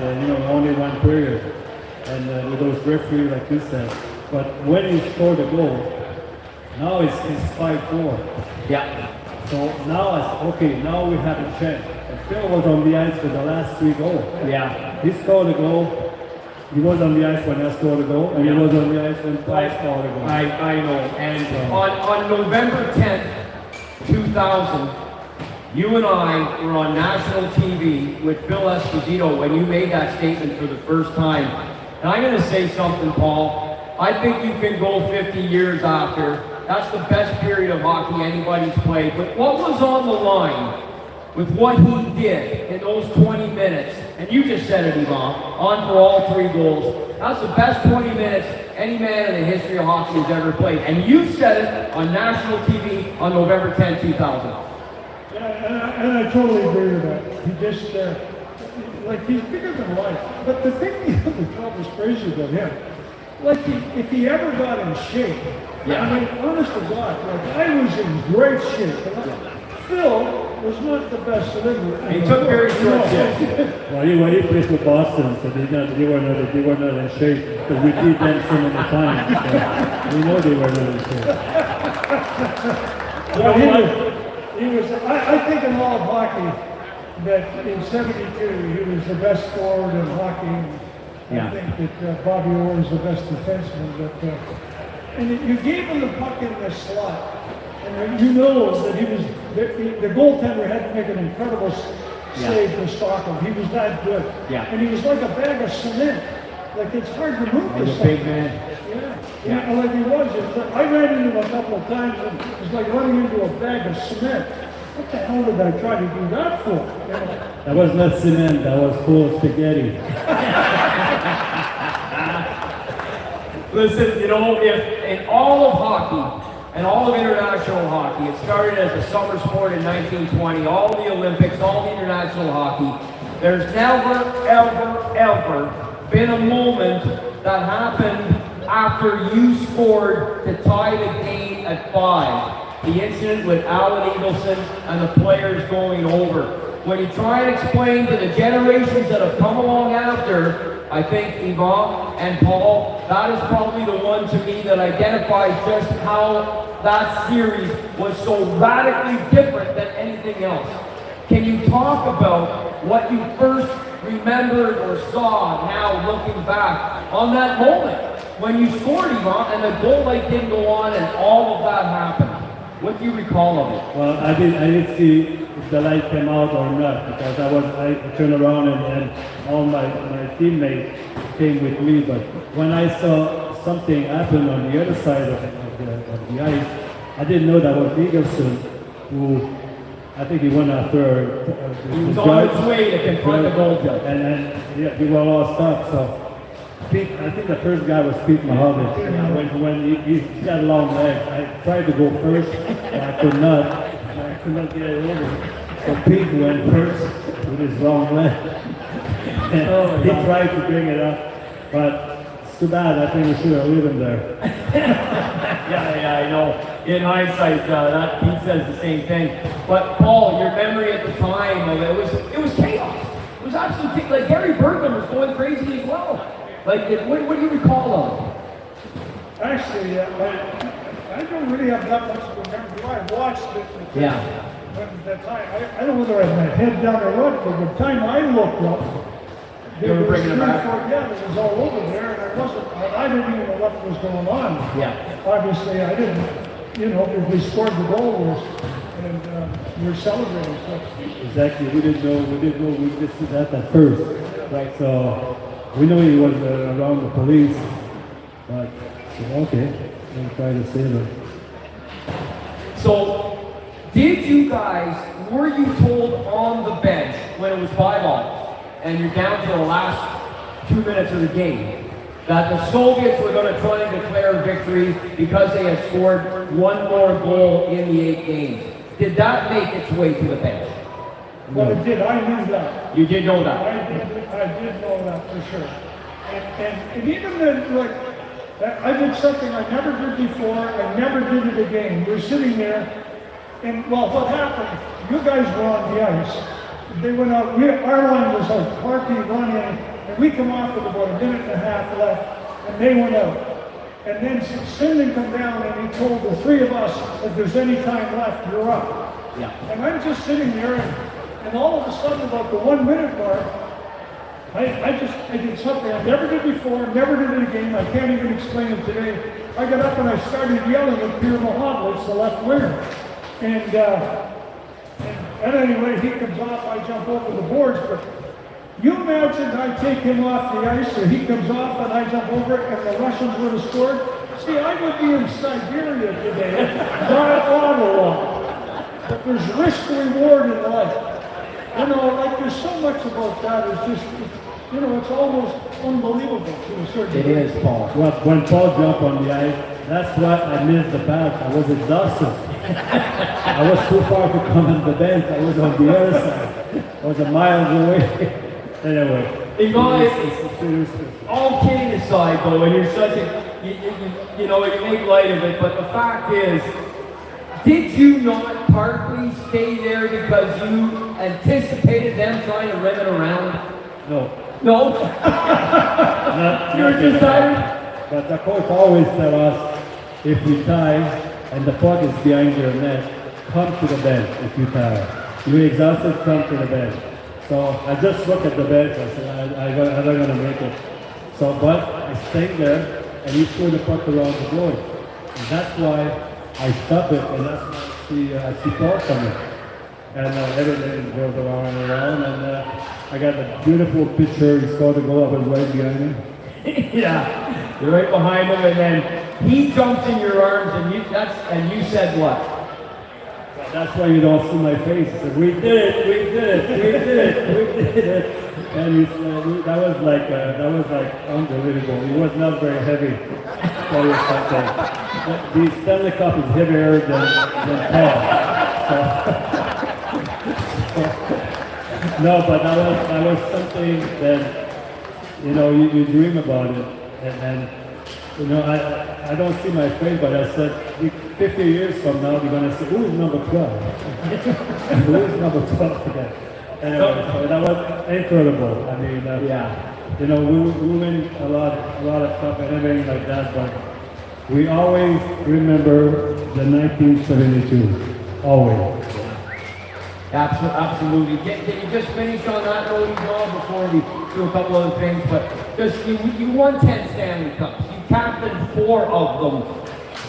only 1 period. And with those referees, like you said. But when you score the goal, now it's 5-4. Yeah. So now now we have a chance. And Phil was on the ice for the last 3 goals. Yeah. He scored a goal. He was on the ice when I scored a goal, and he was on the ice when I scored a goal. I know. And on November 10th, 2000, you and I were on national TV with Phil Esposito when you made that statement for the first time. And I'm going to say something, Paul. I think you can go 50 years after. That's the best period of hockey anybody's played. But what was on the line with what he did in those 20 minutes, and you just said it, Yvonne, on for all 3 goals. That's the best 20 minutes any man in the history of hockey has ever played. And you said it on national TV on November 10, 2000. Yeah, and I totally agree with that. He just, he's bigger than life. But the thing that was crazy about him, like if he ever got in shape. Yeah. I mean, honest to God, like I was in great shape. And Phil was not the best deliverer. He took very short shifts. Well, he played for Boston, so they were not in shape because we beat them so many times. So we know they were not in shape. Well, he was. I think in all of hockey that in '72 he was the best forward in hockey. Yeah. I think that Bobby Orr is the best defenseman. But and you gave him the puck in the slot, and you know that he was the goaltender had to make an incredible save to stop him. He was that good. Yeah. And he was like a bag of cement. Like it's hard to move He's this a big man. yeah, like he was. I ran into him a couple of times, and it was like running into a bag of cement. What the hell did I try to do that for? You know? That was not cement, that was full of spaghetti. Listen, you know, if in all of hockey and all of international hockey, it started as a summer sport in 1920, all the Olympics, all the international hockey, there's never, ever, ever been a moment that happened after you scored to tie the game at 5. The incident with Alan Eagleson and the players going over. When you try and explain to the generations that have come along after, I think Yvonne and Paul, that is probably the one to me that identifies just how that series was so radically different than anything else. Can you talk about what you first remembered or saw now looking back on that moment when you scored, Yvonne, and the goal light didn't go on and all of that happened? What do you recall of it? Well, I didn't see if the light came out or not because I turned around and all my teammates came with me. But when I saw something happen on the other side of the ice, I didn't know that was Eagleson, who I think he went after. He was on his way to confront the goal judge. And yeah, we were all stopped. So Pete, I think the first guy was Pete Mahovich. When he got a long leg, I tried to go first, but I could not. I could not get it over. So Pete went first with his long leg. And he tried to bring it up, but it's too bad. I think we should have leave him there. Yeah, I know. In hindsight, that he says the same thing. But Paul, your memory at the time of it was chaos. It was absolutely like Gary Bergman was going crazy as well. Like, what do you recall of? Actually, I don't really have that much to remember. I watched it. Yeah. When the time, I don't know whether I had my head down or what, but the time I looked up, They were bringing it back? Yeah, it was all over there, and I didn't even know what was going on. Yeah. Obviously, I didn't. You know, if we scored the goal, and we were celebrating. So. Exactly. We didn't know. We just did that at first, right? So we knew he was around the police, but okay, we'll try to save him. So, were you told on the bench when it was 5-all and you're down to the last 2 minutes of the game that the Soviets were going to try and declare victory because they had scored one more goal in the 8 games? Did that make its way to the bench? Well, it did. I knew that. You did know that? I did know that for sure. And even then, like, I did something I never did before. I never did it again. We're sitting there, and well, what happened? You guys were on the ice. They went out. Our line was like Clarkie, Ronnie, and we come off with about a minute and a half left, and they went out. And then Sinden come down, and he told the 3 of us, if there's any time left, you're up. Yeah. And I'm just sitting there, and all of a sudden, about the 1 minute mark, I did something I never did before, never did it again. I can't even explain it today. I got up and I started yelling at Pierre Mohavlich, the left winger. And anyway, he comes off, I jump over the boards. But you imagine I take him off the ice, or he comes off and I jump over it, and the Russians would have scored? See, I would be in Siberia today, not Ottawa. But there's risk reward in life. You know, like there's so much about that. It's just, you know, it's almost unbelievable to a certain It is, Paul. Well, when Paul jumped on the ice, that's why I missed the bat. I was exhausted. I was too far to come on the bench. I was on the other side. I was a miles away. Anyway, Ivan, It's really special. all kidding aside though, and you're such a, you know, you make light of it, but the fact is, did you not partly stay there because you anticipated them trying to rim it around? No. No? Not, You were just tired? But the coach always tell us, if we tie and the puck is behind your net, come to the bench if you tie. You're exhausted, come to the bench. So I just look at the bench, I said, I'm not going to make it. So, but I stayed there and he threw the puck around the board. And that's why I stopped it and that's why I see Paul coming. And everything goes around and around and I got a beautiful picture, he scored a goal, I was right behind him. Yeah, you're right behind him, and then he jumps in your arms, and you said what? That's why you don't see my face. I said, we did it, we did it, we did it, we did it. And he said, that was like unbelievable. He was not very heavy. Tell you something. The Stanley Cup is heavier than Paul. No, but that was something that, you know, you dream about it. And you know, I don't see my face, but I said, 50 years from now, they're going to say, who's number 12? Who's number 12 again? Anyway, so that was incredible. I mean, Yeah. you know, we win a lot of stuff and everything like that, but we always remember the 1972. Always. Absolutely. Can you just finish on that note, John, before we do a couple other things? But just you won 10 Stanley Cups. You captained 4 of them.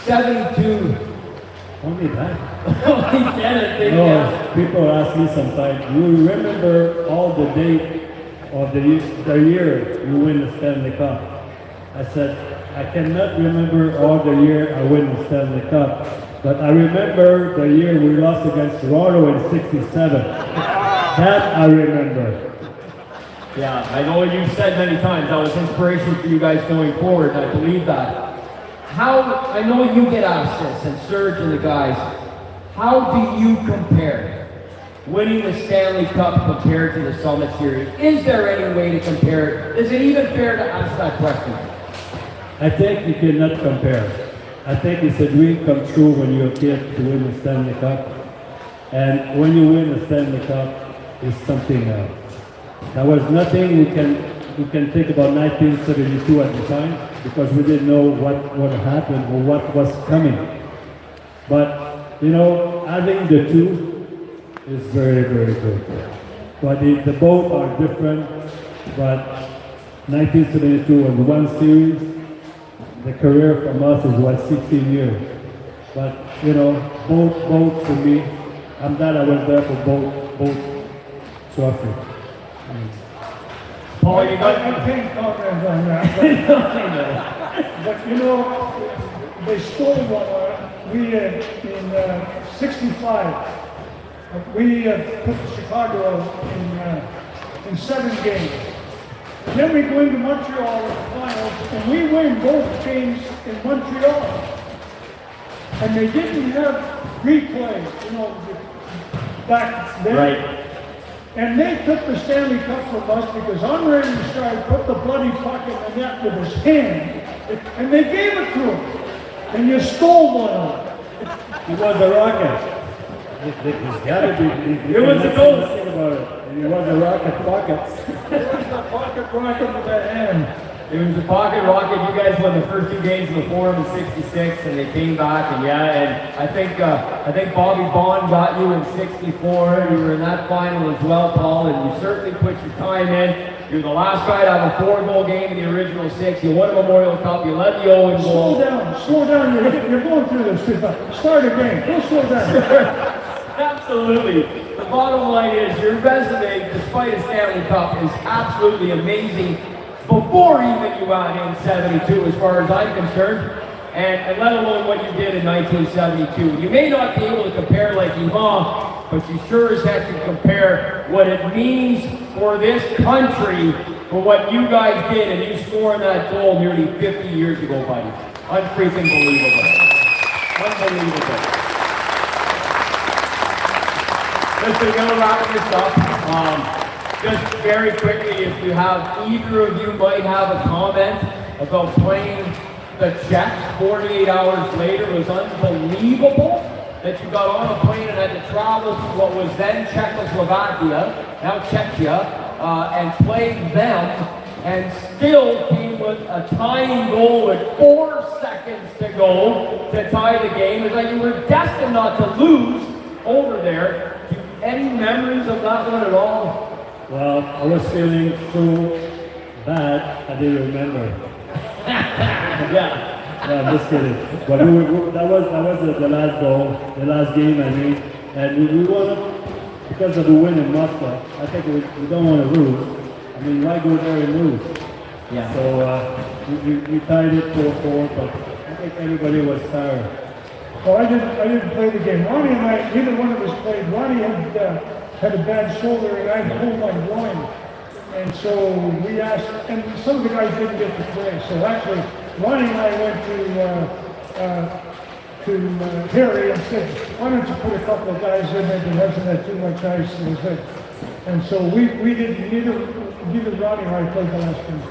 72. Only that. Only 10, I think. No, Yeah. people ask me sometimes, you remember all the date of the year you win the Stanley Cup? I said, I cannot remember all the year I win the Stanley Cup, but I remember the year we lost against Toronto in '67. That I remember. Yeah, I know you've said many times that was inspiration for you guys going forward, and I believe that. I know you get asked this, and Serge and the guys, how do you compare winning the Stanley Cup compared to the Summit Series? Is there any way to compare it? Is it even fair to ask that question? I think you cannot compare. I think it's a dream come true when you're a kid to win the Stanley Cup. And when you win the Stanley Cup, it's something else. There was nothing we can think about 1972 at the time because we didn't know what happened or what was coming. But, you know, having the two is very, very good. But the both are different, but 1972 was one series. The career from us is 16 years. But, you know, both for me, I'm glad I went there for both trophies. Paul, you I got can't comment on that. But you know, they stole one. We in '65. We put Chicago in 7 games. And then we go into Montreal in the finals, and we win both games in Montreal. And they didn't have replay, you know, back then. right. And they took the Stanley Cup from us because Andre Richard put the bloody puck in the net with his hand, and they gave it to him. And you stole one of them. He was a rocket. It's gotta be. It was a goal. Think about it. And he was a rocket pockets. Where's the pocket rocket with that hand? It was the pocket rocket. You guys won the first 2 games of the Forum in '66, and they came back, and I think Bobby Bond got you in '64. You were in that final as well, Paul, and you certainly put your time in. You're the last guy to have a 4-goal game in the original 6. You won a Memorial Cup. You led the Owen goal. Slow down. You're going through this. Start again. Go slow down. Absolutely. The bottom line is your resume, despite a Stanley Cup, is absolutely amazing. Before even you got in '72, as far as I'm concerned, and let alone what you did in 1972. You may not be able to compare like Ivan, but you sure as heck can compare what it means for this country for what you guys did, and you scoring that goal nearly 50 years ago, buddy. Unfreaking believable. Unbelievable. Listen, we're gonna wrap this up. just very quickly, if you have, either of you might have a comment about playing the Czechs 48 hours later. It was unbelievable that you got on a plane and had to travel to what was then Czechoslovakia, now Czechia, and played them, and still came with a tying goal with 4 seconds to go to tie the game. It's like you were destined not to lose over there. Do you have any memories of that one at all? Well, I was feeling so bad, I didn't remember. Yeah. No, I'm just kidding. But that was the last goal, the last game, I mean. And we won it because of the win in Moscow. I think we don't want to lose. I mean, why go there and lose? Yeah. So we tied it 4-4, but I think everybody was tired. Well, I didn't play the game. Ronnie and I, neither one of us played. Ronnie had a bad shoulder and I pulled my groin. And so we asked, and some of the guys didn't get to play. So actually, Ronnie and I went to Harry and said, why don't you put a couple of guys in there that hasn't had too much ice in his head? And so we didn't, neither Ronnie and I played the last game.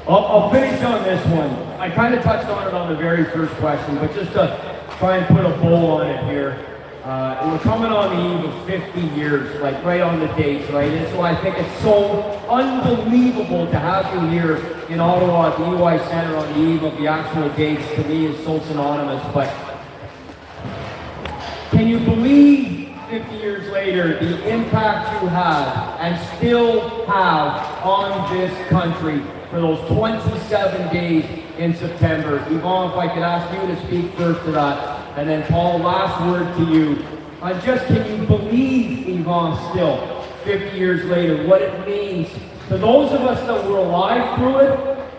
I'll finish on this one. I kind of touched on it on the very first question, but just to try and put a bow on it here. We're coming on the eve of 50 years, like right on the date, right? And so I think it's so unbelievable to have you here in Ottawa at the UI Centre on the eve of the actual dates. To me, is so synonymous. But can you believe 50 years later the impact you have and still have on this country for those 27 days in September? Yvonne, if I could ask you to speak first to that. And then Paul, last word to you. Just can you believe, Yvonne, still, 50 years later, what it means to those of us that were alive through it,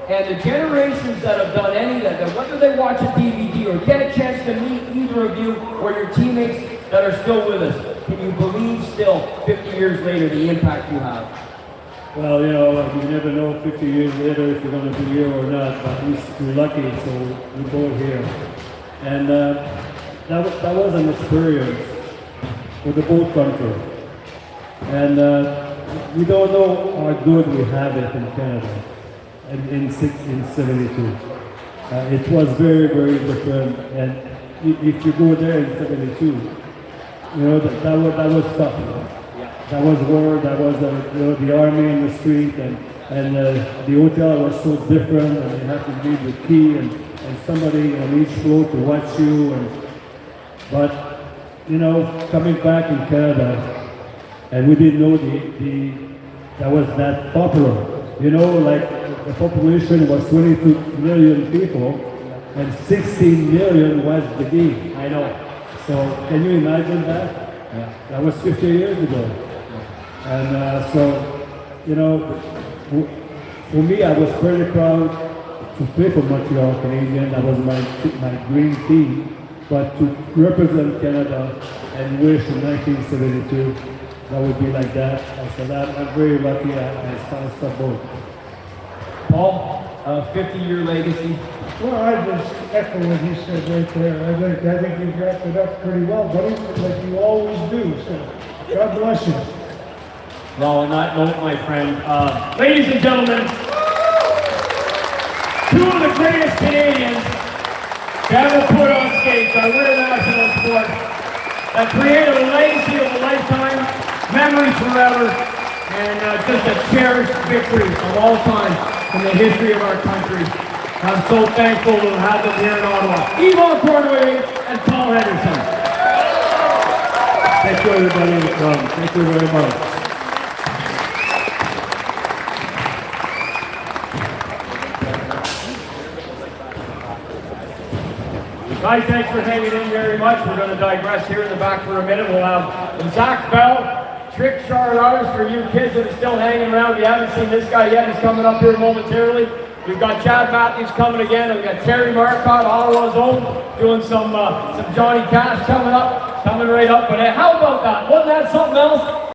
and the generations that have done any of that, whether they watch a DVD or get a chance to meet either of you or your teammates that are still with us, can you believe still, 50 years later, the impact you have? Well, you know, you never know 50 years later if you're going to be here or not, but at least we're lucky, so we're both here. And that was an experience for the both countries. And we don't know how good we have it in Canada in 72. It was very, very different. And if you go there in 72, you know, that was tough. That was war, that was the army in the street, and the hotel was so different, and you had to leave the key and somebody on each floor to watch you. But you know, coming back in Canada, and we didn't know that was that popular. You know, like the population was 22 million people, and 16 million was the game. I know. So can you imagine that? Yeah. That was 50 years ago. And so, you know, for me, I was very proud to play for Montreal Canadiens. That was my dream team. But to represent Canada and wish in 1972, that would be like that. So that I'm very lucky I saw both. Paul, 50-year legacy. Well, I just echo what he said right there. I think you wrapped it up pretty well, buddy, like you always do. So God bless you. Well, on that note, my friend, ladies and gentlemen, two of the greatest Canadians to ever put on skates, our international sport, that created a legacy of a lifetime, memories forever, and just a cherished victory of all time in the history of our country. I'm so thankful to have them here in Ottawa. Yvonne Cornway and Paul Henderson. Thank you, everybody. Thank you very much. Guys, thanks for hanging in very much. We're going to digress here in the back for a minute. We'll have Zach Bell, trick shot artist for you kids that are still hanging around. If you haven't seen this guy yet, he's coming up here momentarily. We've got Chad Matthews coming again, and we've got Terry Marcotte, Ottawa's own, doing some Johnny Cash coming right up. But hey, how about that? Wasn't that something else?